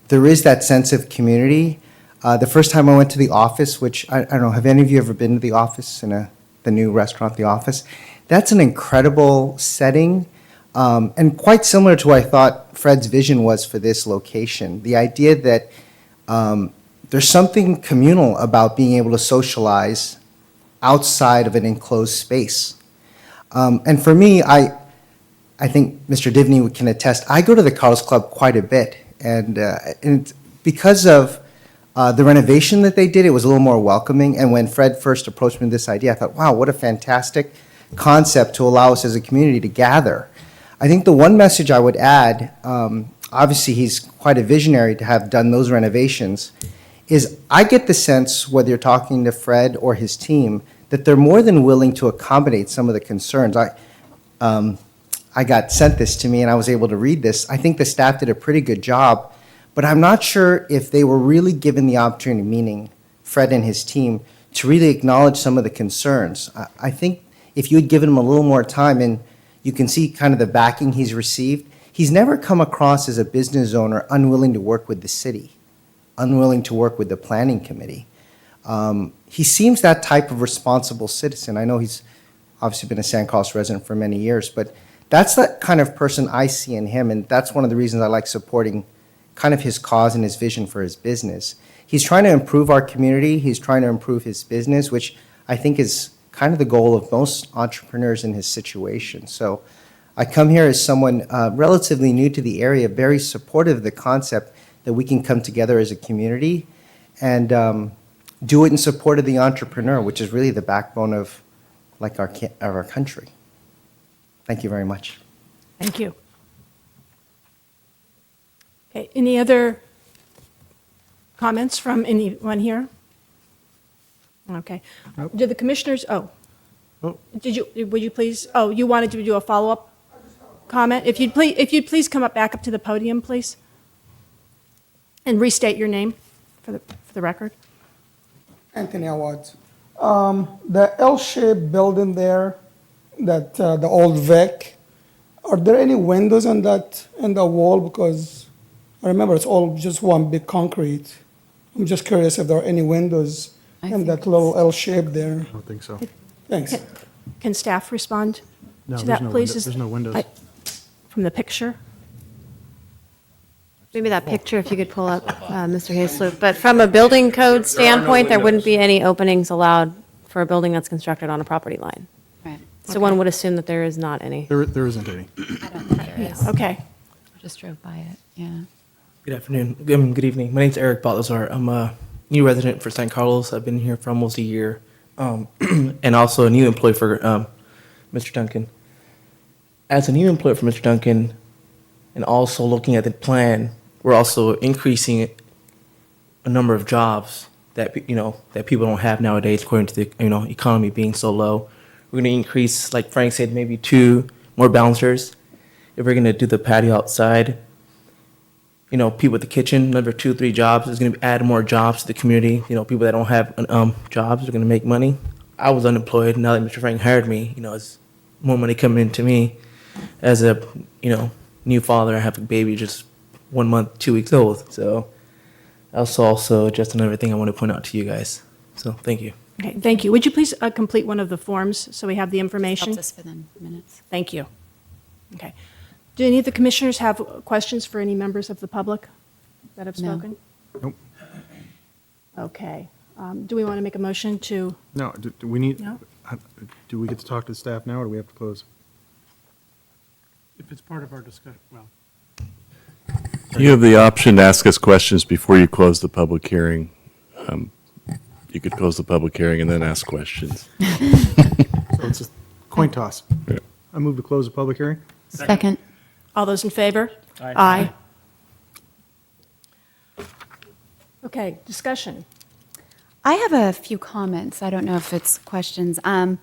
there is that sense of community. The first time I went to the office, which I don't know, have any of you ever been to the office in the new restaurant, The Office? That's an incredible setting and quite similar to what I thought Fred's vision was for this location. The idea that there's something communal about being able to socialize outside of an enclosed space. And for me, I think Mr. Divney can attest, I go to the Carlos Club quite a bit. And because of the renovation that they did, it was a little more welcoming. And when Fred first approached me with this idea, I thought, wow, what a fantastic concept to allow us as a community to gather. I think the one message I would add, obviously he's quite a visionary to have done those renovations, is I get the sense, whether you're talking to Fred or his team, that they're more than willing to accommodate some of the concerns. I got sent this to me and I was able to read this. I think the staff did a pretty good job, but I'm not sure if they were really given the opportunity, meaning Fred and his team, to really acknowledge some of the concerns. I think if you had given him a little more time, and you can see kind of the backing he's received, he's never come across as a business owner unwilling to work with the city, unwilling to work with the planning committee. He seems that type of responsible citizen. I know he's obviously been a San Carlos resident for many years, but that's that kind of person I see in him, and that's one of the reasons I like supporting kind of his cause and his vision for his business. He's trying to improve our community. He's trying to improve his business, which I think is kind of the goal of most entrepreneurs in his situation. So I come here as someone relatively new to the area, very supportive of the concept that we can come together as a community and do it in support of the entrepreneur, which is really the backbone of our country. Thank you very much. Thank you. Okay, any other comments from anyone here? Okay. Did the commissioners, would you please, you wanted to do a follow-up comment? If you'd please come back up to the podium, please. And restate your name for the record. Anthony Awad. The L-shaped building there, that the old Vic, are there any windows in the wall? Because I remember it's all just one big concrete. I'm just curious if there are any windows in that little L shape there. I don't think so. Thanks. Can staff respond No, to there's that, no please? window- there's no windows. From the picture? Maybe that picture, if you could pull up, Mr. Hayslip. But from a building code standpoint, there wouldn't be any openings allowed for a building that's constructed on a property line. Right. So one would assume that there is not any. There isn't any. I don't think there is. Okay. I just drove by it, yeah. Good afternoon. Good evening. My name's Eric Baltazar. I'm a new resident for San Carlos. I've been here for almost a year, and also a new employee for Mr. Duncan. As a new employee for Mr. Duncan, and also looking at the plan, we're also increasing a number of jobs that that people don't have nowadays, according to the economy being so low. We're going to increase, like Frank said, maybe 2 more bouncers. If we're going to do the patio outside, people at the kitchen, another 2 or 3 jobs is going to add more jobs to the community. People that don't have jobs are going to make money. I was unemployed. Now that Mr. Frank hired me, it's more money coming into me. As a new father, I have a baby just 1 month, 2 weeks old. So that's also just another thing I want to point out to you guys. So thank you. Okay, thank you. Would you please complete one of the forms so we have the information? Helps us for the minutes. Thank you. Okay. Do any of the commissioners have questions for any members of the public that have No. spoken? Nope. Okay. Do we want to make a motion to, No, do we need, No? do we get to talk to the staff now, or do we have to close? If it's part of our discussion, well. You have the option to ask us questions before you close the public hearing. You could close the public hearing and then ask questions. So it's a coin toss. Yeah. I move to close the public hearing. Second. all those in favor? Aye. Okay, discussion. I have a few comments. I don't know if it's questions. I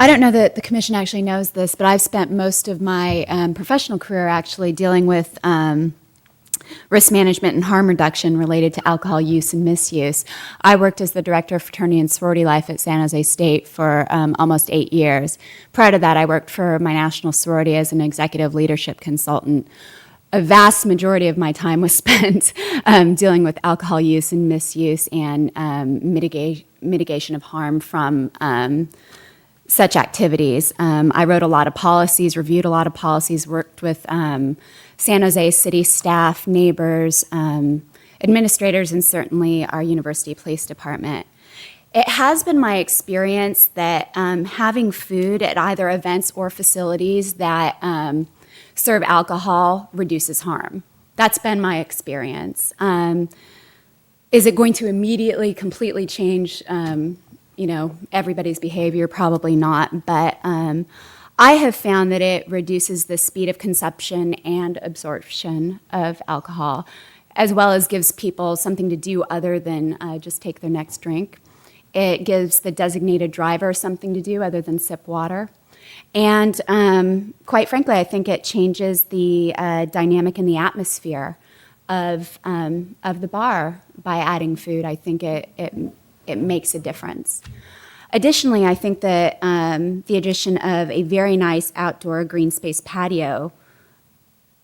don't know that the commission actually knows this, but I've spent most of my professional career actually dealing with risk management and harm reduction related to alcohol use and misuse. I worked as the director of fraternity and sorority life at San Jose State for almost 8 years. Prior to that, I worked for my national sorority as an executive leadership consultant. A vast majority of my time was spent dealing with alcohol use and misuse and mitigation of harm from such activities. I wrote a lot of policies, reviewed a lot of policies, worked with San Jose city staff, neighbors, administrators, and certainly our university police department. It has been my experience that having food at either events or facilities that serve alcohol reduces harm. That's been my experience. Is it going to immediately completely change everybody's behavior? Probably not, but I have found that it reduces the speed of consumption and absorption of alcohol, as well as gives people something to do other than just take their next drink. It gives the designated driver something to do other than sip water. And quite frankly, I think it changes the dynamic and the atmosphere of the bar by adding food. I think it makes a difference. Additionally, I think that the addition of a very nice outdoor green space patio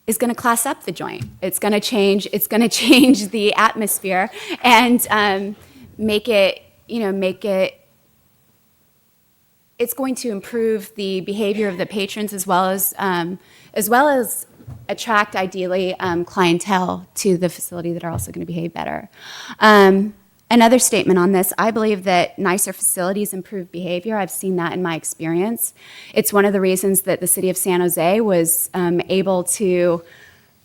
is going to class up the joint. It's going to change the atmosphere and make it. It's going to improve the behavior of the patrons as well as attract ideally clientele to the facility that are also going to behave better. Another statement on this, I believe that nicer facilities improve behavior. I've seen that in my experience. It's one of the reasons that the city of San Jose was able to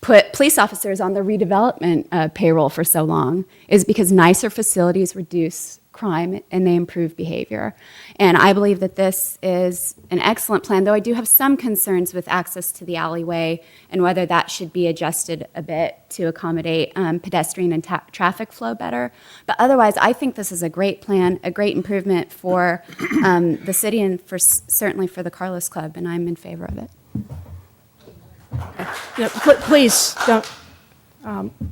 put police officers on the redevelopment payroll for so long, is because nicer facilities reduce crime and they improve behavior. And I believe that this is an excellent plan, though I do have some concerns with access to the alleyway and whether that should be adjusted a bit to accommodate pedestrian and traffic flow better. But otherwise, I think this is a great plan, a great improvement for the city and certainly for the Carlos Club, and I'm in favor of it. Please, don't.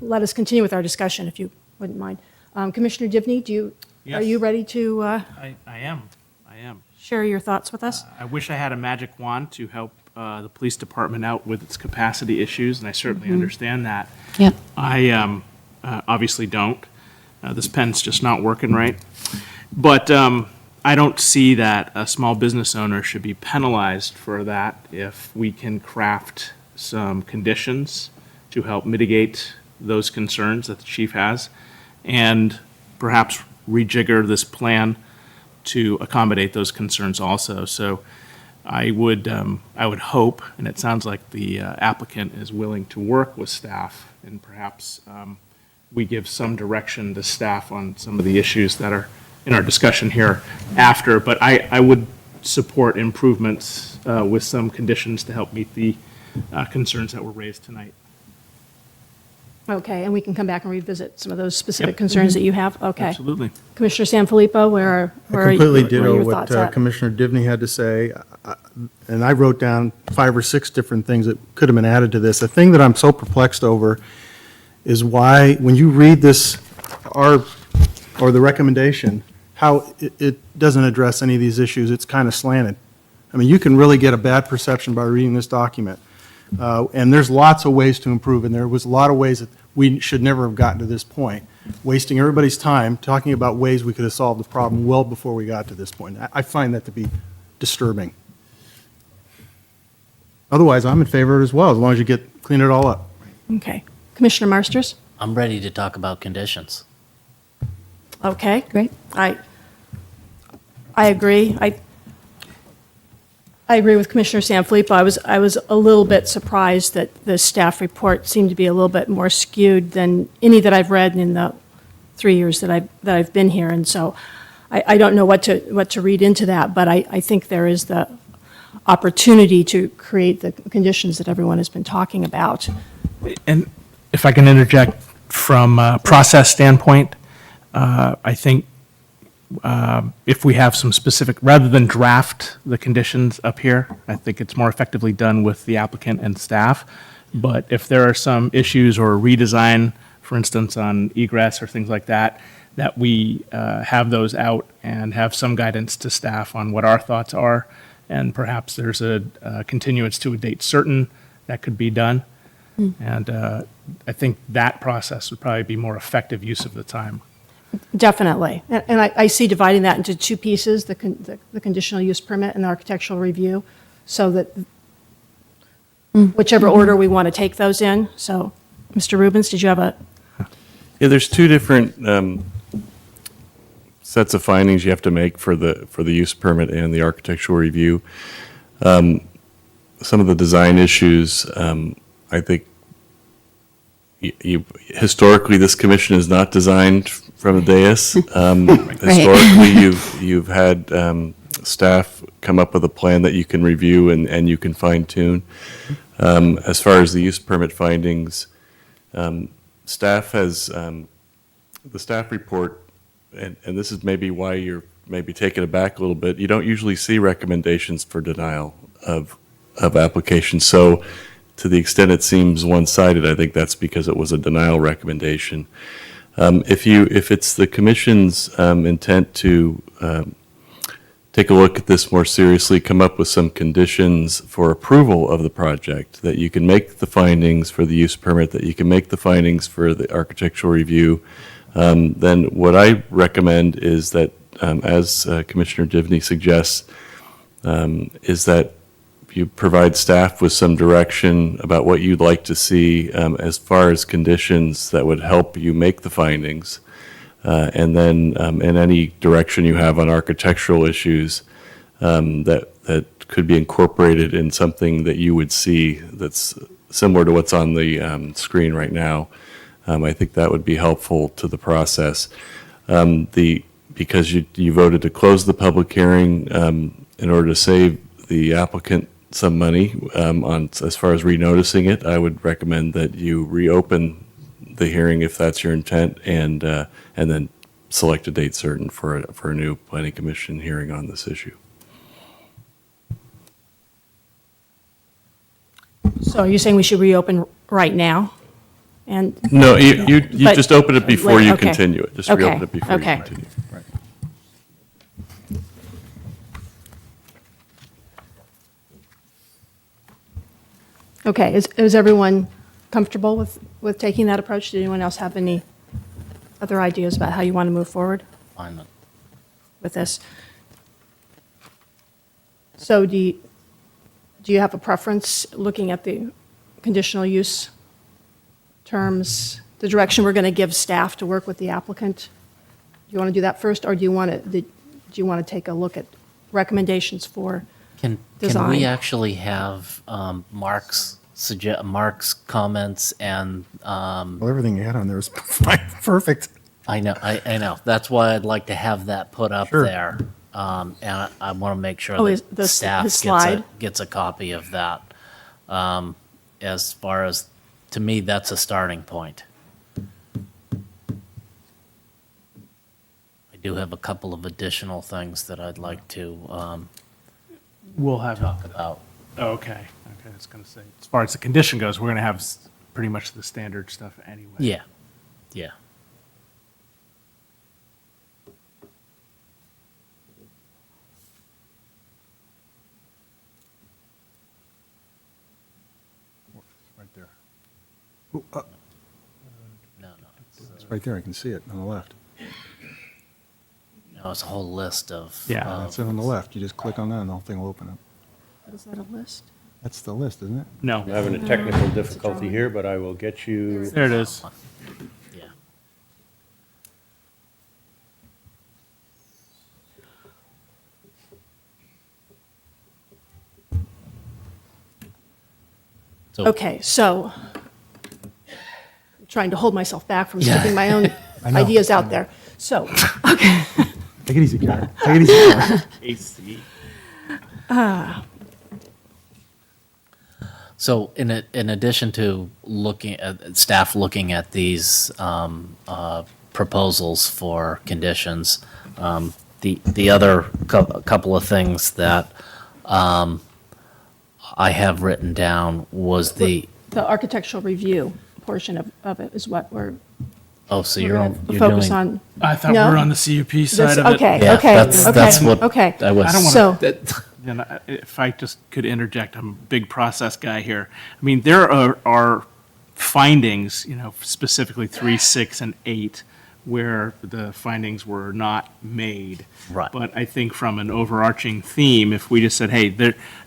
let us continue with our discussion, if you wouldn't mind. Commissioner Divney, are you ready to I am. share your thoughts with us? I wish I had a magic wand to help the police department out with its capacity issues, and I certainly understand that. Yep. I obviously don't. This pen's just not working right. But I don't see that a small business owner should be penalized for that if we can craft some conditions to help mitigate those concerns that the chief has, and perhaps rejigger this plan to accommodate those concerns also. So I would hope, and it sounds like the applicant is willing to work with staff, and perhaps we give some direction to staff on some of the issues that are in our discussion here after. But I would support improvements with some conditions to help meet the concerns that were raised tonight. Okay, and we can come back and revisit some of those specific concerns that you have? Okay. Absolutely. Commissioner Sanfilippo, where I are completely where are ditto your what thoughts at? Commissioner Divney had to say, and I wrote down 5 or 6 different things that could have been added to this. The thing that I'm so perplexed over is why, when you read this, or the recommendation, how it doesn't address any of these issues. It's kind of slanted. I mean, you can really get a bad perception by reading this document. And there's lots of ways to improve, and there was a lot of ways that we should never have gotten to this point, wasting everybody's time talking about ways we could have solved the problem well before we got to this point. I find that to be disturbing. Otherwise, I'm in favor of it as well, as long as you clean it all up. Okay. Commissioner Marsters? I'm ready to talk about conditions. Okay. Great. I agree. I agree with Commissioner Sanfilippo. I was a little bit surprised that the staff report seemed to be a little bit more skewed than any that I've read in the 3 years that I've been here, and so I don't know what to read into that, but I think there is the opportunity to create the conditions that everyone has been talking about. And if I can interject from a process standpoint, I think if we have some specific, rather than draft the conditions up here, I think it's more effectively done with the applicant and staff. But if there are some issues or redesign, for instance, on egress or things like that, that we have those out and have some guidance to staff on what our thoughts are. And perhaps there's a continuance to a date certain that could be done. And I think that process would probably be more effective use of the time. Definitely. And I see dividing that into 2 pieces, the conditional use permit and the architectural review, so that whichever order we want to take those in. So, Mr. Rubens, did you have a? Yeah, there's 2 different sets of findings you have to make for the use permit and the architectural review. Some of the design issues, I think historically this commission is not designed from the dais. Historically, you've had staff come up with a plan that you can review and you can fine tune. As far as the use permit findings, staff has the staff report, and this is maybe why you're maybe taken aback a little bit. You don't usually see recommendations for denial of applications. So to the extent it seems one-sided, I think that's because it was a denial recommendation. If it's the commission's intent to take a look at this more seriously, come up with some conditions for approval of the project, that you can make the findings for the use permit, that you can make the findings for the architectural review, then what I recommend is that, as Commissioner Divney suggests, is that you provide staff with some direction about what you'd like to see as far as conditions that would help you make the findings. And then in any direction you have on architectural issues that could be incorporated in something that you would see that's similar to what's on the screen right now. I think that would be helpful to the process. Because you voted to close the public hearing in order to save the applicant some money as far as renoticing it, I would recommend that you reopen the hearing if that's your intent, and then select a date certain for a new planning commission hearing on this issue. So are you saying we should reopen right now? And. No, you But- just open it before you Okay. continue it. Just Okay. reopen it before you Okay. continue. Okay, is everyone comfortable with taking that approach? Did anyone else have any other ideas about how you want to move forward Fine. with this? So do you have a preference, looking at the conditional use terms, the direction we're going to give staff to work with the applicant? Do you want to do that first, or do you want to take a look at recommendations for Can design? we actually have Mark's comments and? Well, everything you had on there was perfect. I know, I know. That's why I'd like to have that put up Sure. there. And I want to make sure Oh, is that the staff his slide? gets a copy of that. As far as, to me, that's a starting point. I do have a couple of additional things that I'd like to We'll have. talk about. Okay, I was going to say, as far as the condition goes, we're going to have pretty much the standard stuff anyway. Yeah, yeah. Right there. No, no. It's right there, I can see it on the left. No, it's a whole list of. Yeah. That's it on the left, you just click on that and the whole thing will open up. Is that a list? That's the list, isn't it? No. I'm having a technical difficulty here, but I will get you. There it is. Yeah. So- Okay, so, I'm trying to hold myself back from Yeah. sticking my own I know, ideas I out know. there. So, okay. Take it easy, Karen. Take it easy, Karen. AC. So in addition to staff looking at these proposals for conditions, the other couple of things that I have written down was The architectural review portion of it is what we're so we're you're gonna you're focus doing. on. I thought No? we were on the CUP side of it. Okay, Yeah, okay, that's okay, what okay. I was. I don't So- want to, if I just could interject, I'm a big process guy here. I mean, there are findings, specifically 3, 6, and 8, where the findings were not made. Right. But I think from an overarching theme, if we just said, hey,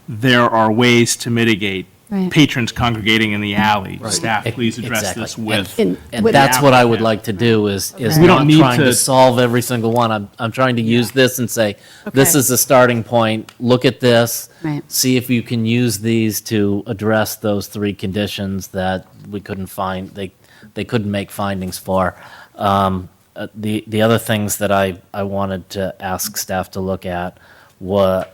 there are ways to mitigate Right. patrons congregating in the alley, staff, Ex- please address exactly. this with. And with that's the what I would applicant. like to do is We don't not need trying to to- solve every single one. I'm trying to use this and say, this Okay. is the starting point. Look at this. Right. See if you can use these to address those 3 conditions that we couldn't find, they couldn't make findings for. The other things that I wanted to ask staff to look at were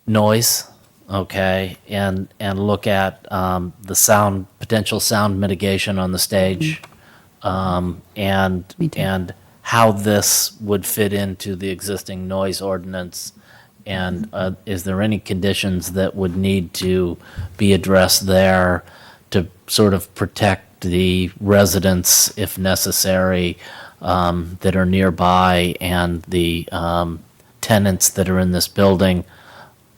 noise, okay, and look at the potential sound mitigation on the stage, and how this would fit into the existing noise ordinance, and is there any conditions that would need to be addressed there to sort of protect the residents, if necessary, that are nearby, and the tenants that are in this building?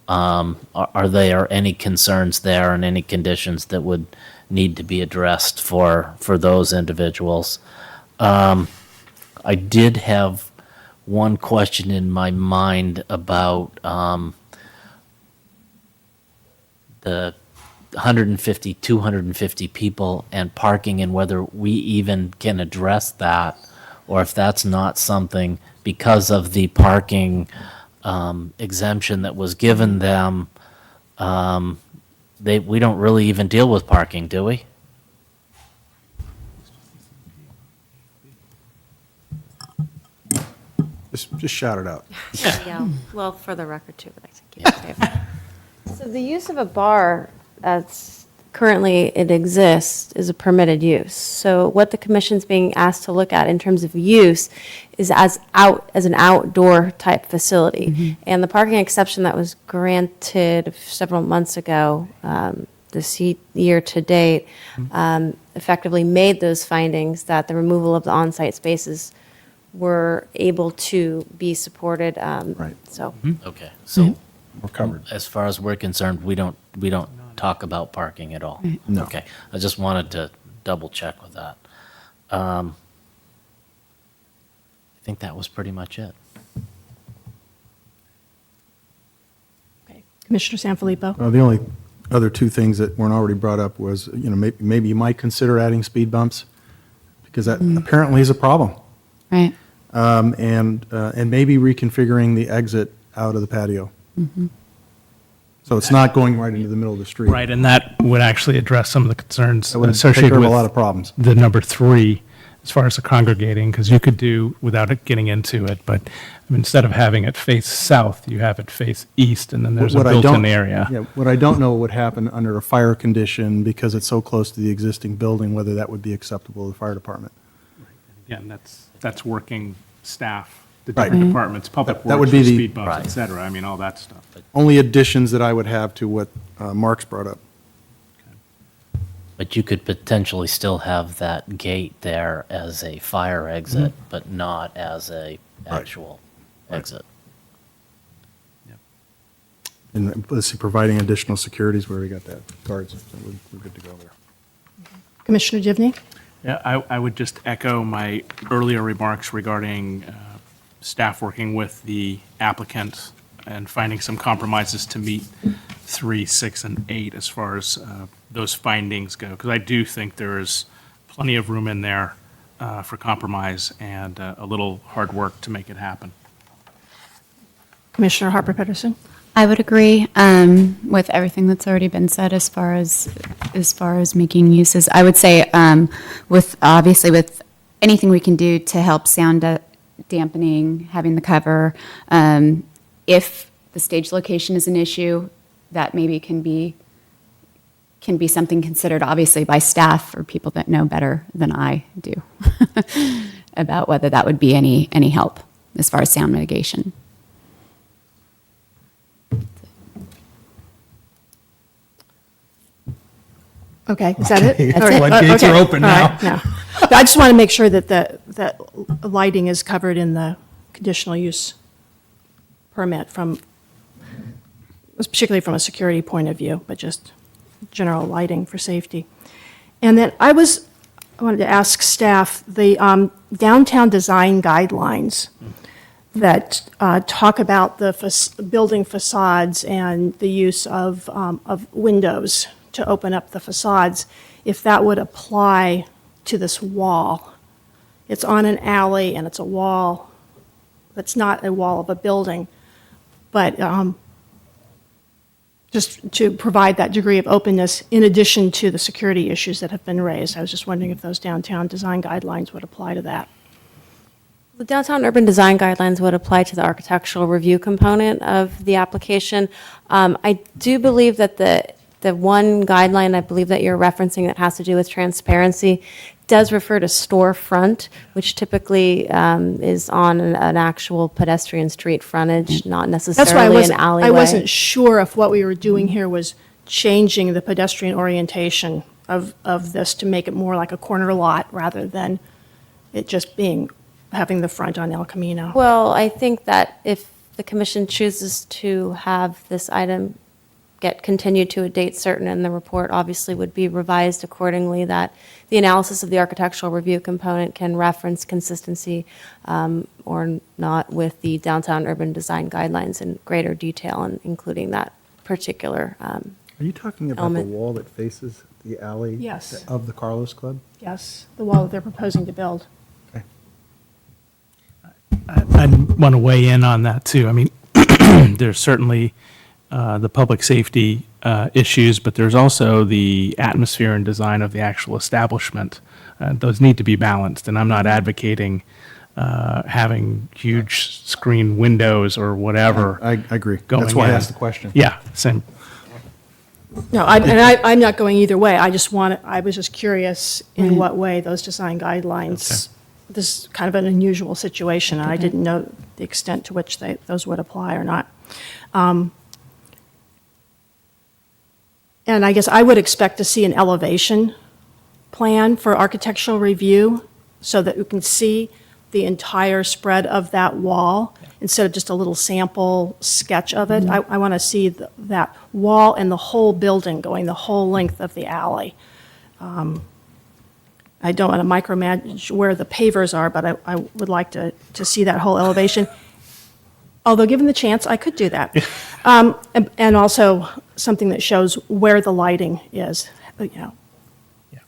Are there any concerns there and any conditions that would need to be addressed for those individuals? I did have one question in my mind about the 150, 250 people and parking, and whether we even can address that, or if that's not something, because of the parking exemption that was given them, we don't really even deal with parking, do we? Just shout it out. Yeah, well, for the record too, but I can keep it safe. So the use of a bar that's currently it exists is a permitted use. So what the commission's being asked to look at in terms of use is as an outdoor type facility. And the parking exception that was granted several months ago year to date, effectively made those findings that the removal of the on-site spaces were able to be supported. Right. So, Okay, so We're covered. as far as we're concerned, we don't talk about parking at all? No. Okay, I just wanted to double check with that. I think that was pretty much it. Commissioner Sanfilippo? The only other two things that weren't already brought up was, maybe you might consider adding speed bumps, because that apparently is a problem. Right. And maybe reconfiguring the exit out of the patio. So it's not going right into the middle of the street. Right, and that would actually address some of the concerns That would take associated care of with a lot of problems. the number 3, as far as the congregating, because you could do, without it getting into it, but instead of having it face south, you have it face east, and then there's a What I don't- built-in area. Yeah, what I don't know would happen under a fire condition, because it's so close to the existing building, whether that would be acceptable to the fire department. Again, that's working staff, the Right. different departments, public That works, would be the- speed bumps, Right. et cetera, I mean, all that stuff. Only additions that I would have to what Mark's brought up. But you could potentially still have that gate there as a fire exit, but not as a actual exit. And let's see, providing additional securities where we got that, guards, so we're good to go there. Commissioner Givney? Yeah, I would just echo my earlier remarks regarding staff working with the applicant and finding some compromises to meet 3, 6, and 8 as far as those findings go, because I do think there is plenty of room in there for compromise and a little hard work to make it happen. Commissioner Harper Pedersen? I would agree with everything that's already been said as far as making uses. I would say with anything we can do to help sound dampening, having the cover, if the stage location is an issue, that maybe can be something considered, obviously, by staff or people that know better than I do about whether that would be any help as far as sound mitigation. Okay, is that it? Okay, All right. floodgates are Okay. open All now. right, no. I just want to make sure that that lighting is covered in the conditional use permit particularly from a security point of view, but just general lighting for safety. And then I wanted to ask staff, the downtown design guidelines that talk about the building facades and the use of windows to open up the facades, if that would apply to this wall. It's on an alley and it's a wall that's not a wall of a building, but just to provide that degree of openness in addition to the security issues that have been raised. I was just wondering if those downtown design guidelines would apply to that. the downtown urban design guidelines would apply to the architectural review component of the application. I do believe that the one guideline I believe that you're referencing that has to do with transparency does refer to storefront, which typically is on an actual pedestrian street frontage, not That's why necessarily an alleyway. I wasn't sure if what we were doing here was changing the pedestrian orientation of this to make it more like a corner lot rather than it just having the front on El Camino. Well, I think that if the commission chooses to have this item get continued to a date certain and the report obviously would be revised accordingly, that the analysis of the architectural review component can reference consistency or not with the downtown urban design guidelines in greater detail, and including that particular Are you talking about element. the wall that faces the alley? Yes. Of the Carlos Club? Yes, the wall that they're proposing to build. I want to weigh in on that, too. I mean, there's certainly the public safety issues, but there's also the atmosphere and design of the actual establishment. Those need to be balanced, and I'm not advocating having huge screen windows or whatever. I agree. going That's why I in. asked the question. Yeah, same. No, I'm not going either way. I was just curious in what way those design guidelines, this is kind of an unusual situation, and I didn't know the extent to which those would apply or not. And I guess I would expect to see an elevation plan for architectural review so that you can see the entire spread of that wall instead of just a little sample sketch of it. I want to see that wall and the whole building going the whole length of the alley. I don't want to micromanage where the pavers are, but I would like to see that whole elevation. Although, given the chance, I could do that. And also something that shows where the lighting is, you know.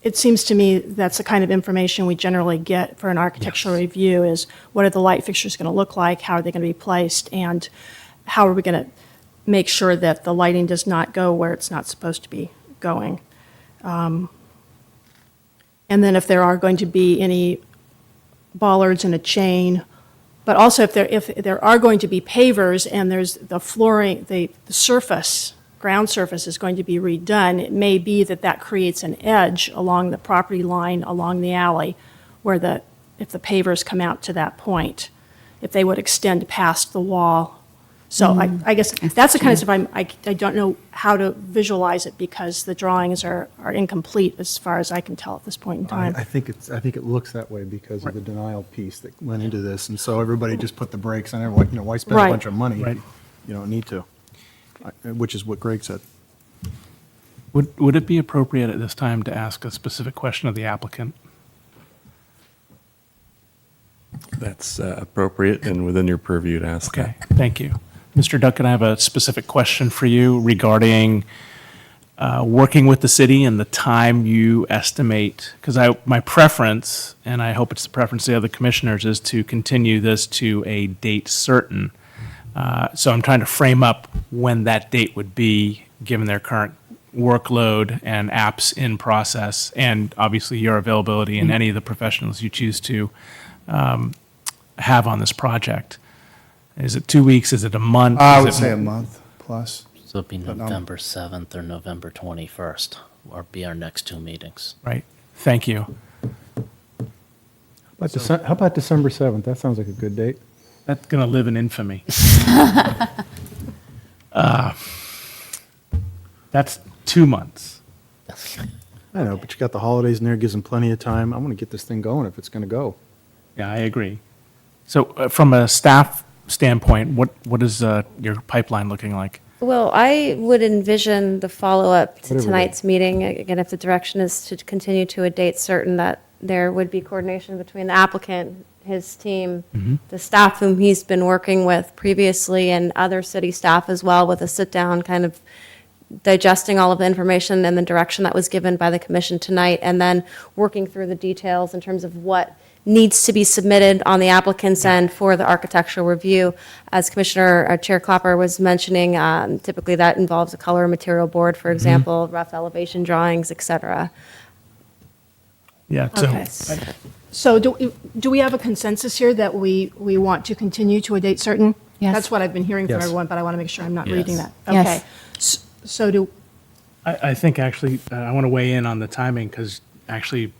It seems to me that's the kind of information we generally get for an architectural review is what are the light fixtures going to look like, how are they going to be placed, and how are we going to make sure that the lighting does not go where it's not supposed to be going. And then if there are going to be any bollards in a chain, but also if there are going to be pavers and there's the flooring, the surface, ground surface is going to be redone, it may be that creates an edge along the property line, along the alley, where if the pavers come out to that point, if they would extend past the wall. So I guess that's the kind of stuff I don't know how to visualize it because the drawings are incomplete as far as I can tell at this point in time. I think it looks that way because of the denial piece that went into this, and so everybody just put the brakes on everyone, you know, why spend a Right. bunch of money? Right. You don't need to, which is what Greg said. Would it be appropriate at this time to ask a specific question of the applicant? That's appropriate and within your purview to ask that. Okay, thank you. Mr. Duncan, I have a specific question for you regarding working with the city and the time you estimate, because my preference, and I hope it's the preference of the other commissioners, is to continue this to a date certain. So I'm trying to frame up when that date would be, given their current workload and apps in process, and obviously your availability and any of the professionals you choose to have on this project. Is it 2 weeks? Is it a month? I Is would it say a more- month plus. So it'd be But, November 7th or November 21st, or be our next two meetings. Right. Thank you. How about December 7th? That sounds like a good date. That's going to live in infamy. That's 2 months. I know, but you got the holidays in there, gives them plenty of time. I want to get this thing going if it's going to go. Yeah, I agree. So from a staff standpoint, what is your pipeline looking like? Well, I would envision the follow-up to Whatever tonight's meeting, again, if the direction is to continue to a date certain, that there would be coordination between the applicant, his team, the staff whom he's been working with previously, and other city staff as well, with a sit-down kind of digesting all of the information and the direction that was given by the commission tonight, and then working through the details in terms of what needs to be submitted on the applicant's end for the architectural review. As Commissioner Chair Clapper was mentioning, typically that involves a color and material board, for example, rough elevation drawings, et cetera. Yeah. Okay. So do we have a consensus here that we want to continue to a date certain? Yes. That's what I've been hearing from Yes. everyone, but I want to make sure I'm not Yes. reading that. Yes. Okay. So do, I think actually, I want to weigh in on the timing because actually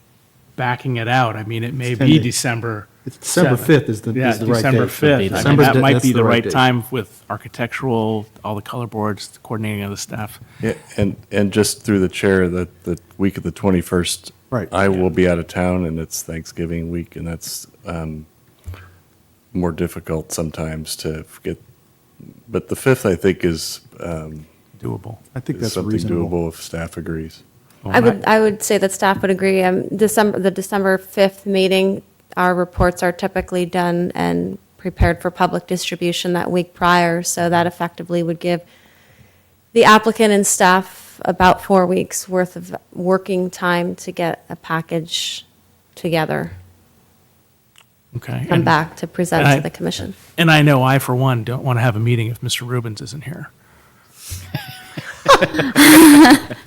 backing it out, I mean, it may It's 10 be days. December. It's December 5th is the right date. December 5th. I mean, December's that the- might that's be the the right right date. time with architectural, all the color boards, the coordinating of the staff. Yeah, and just through the chair, the week of the 21st, Right. I will be out of town, and it's Thanksgiving week, and that's more difficult sometimes to get. But the 5th, I think, is doable. I think is that's something reasonable. doable if staff agrees. I would say that staff would agree. The December 5th meeting, our reports are typically done and prepared for public distribution that week prior, so that effectively would give the applicant and staff about 4 weeks' worth of working time to get a package together, Okay. come back to present and to the commission. And I know I, for one, don't want to have a meeting if Mr. Rubens isn't here.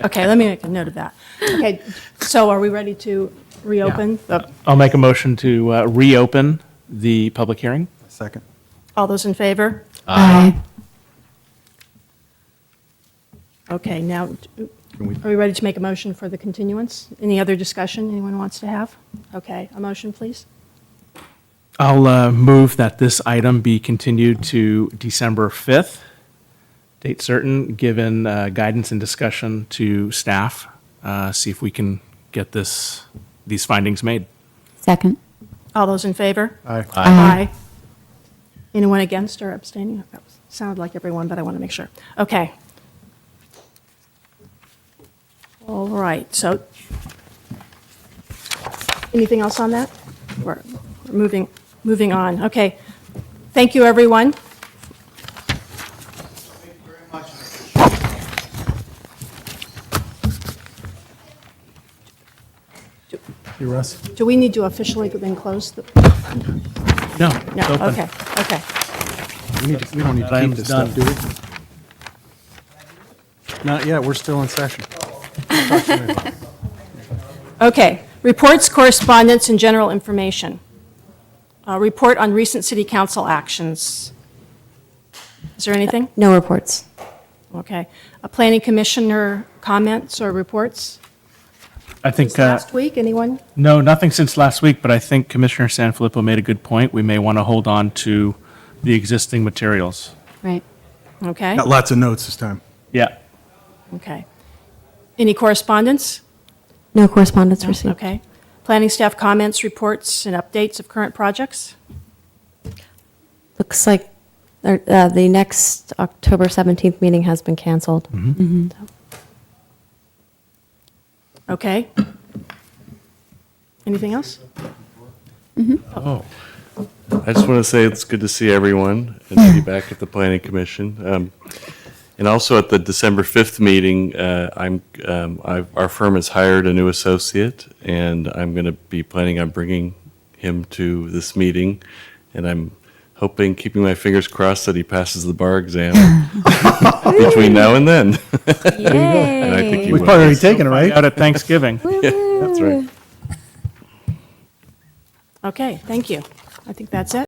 okay, let me make a note of that. Okay, so are we ready to reopen? I'll make a motion to reopen the public hearing. Second. All those in favor? Aye. Okay, now, are we ready to make a motion for the continuance? Any other discussion anyone wants to have? Okay, a motion, please. I'll move that this item be continued to December 5th date certain, given guidance and discussion to staff, see if we can get these findings made. Second. All those in favor? Aye. Aye. Anyone against or abstaining? That sounded like everyone, but I want to make sure. Okay. All right, so anything else on that? We're moving on. Okay. Thank you, everyone. You, Russ? Do we need to officially then close the? No. No, it's open. okay, okay. We don't need to keep Item's this stuff, do done. we? Not yet, we're still in session. Okay, reports, correspondence, and general information. Report on recent city council actions. Is there anything? No reports. Okay. A planning commissioner comments or reports? I think, Since last week, anyone? no, nothing since last week, but I think Commissioner Sanfilippo made a good point. We may want to hold on to the existing materials. Right. Okay, Got lots of notes this time. Yeah. okay. Any correspondence? No correspondence received. Okay. Planning staff comments, reports, and updates of current projects? Looks like the next October 17th meeting has been canceled. Mm-hmm. Okay. Anything else? Oh, I just want to say it's good to see everyone and to be back at the Planning Commission. And also at the December 5th meeting, our firm has hired a new associate, and I'm going to be planning on bringing him to this meeting. And I'm hoping, keeping my fingers crossed, that he passes the bar exam between now and then. And I think he We've will. probably already taken it, right? Out at Thanksgiving. Yeah, that's right. Okay, thank you. I think that's it.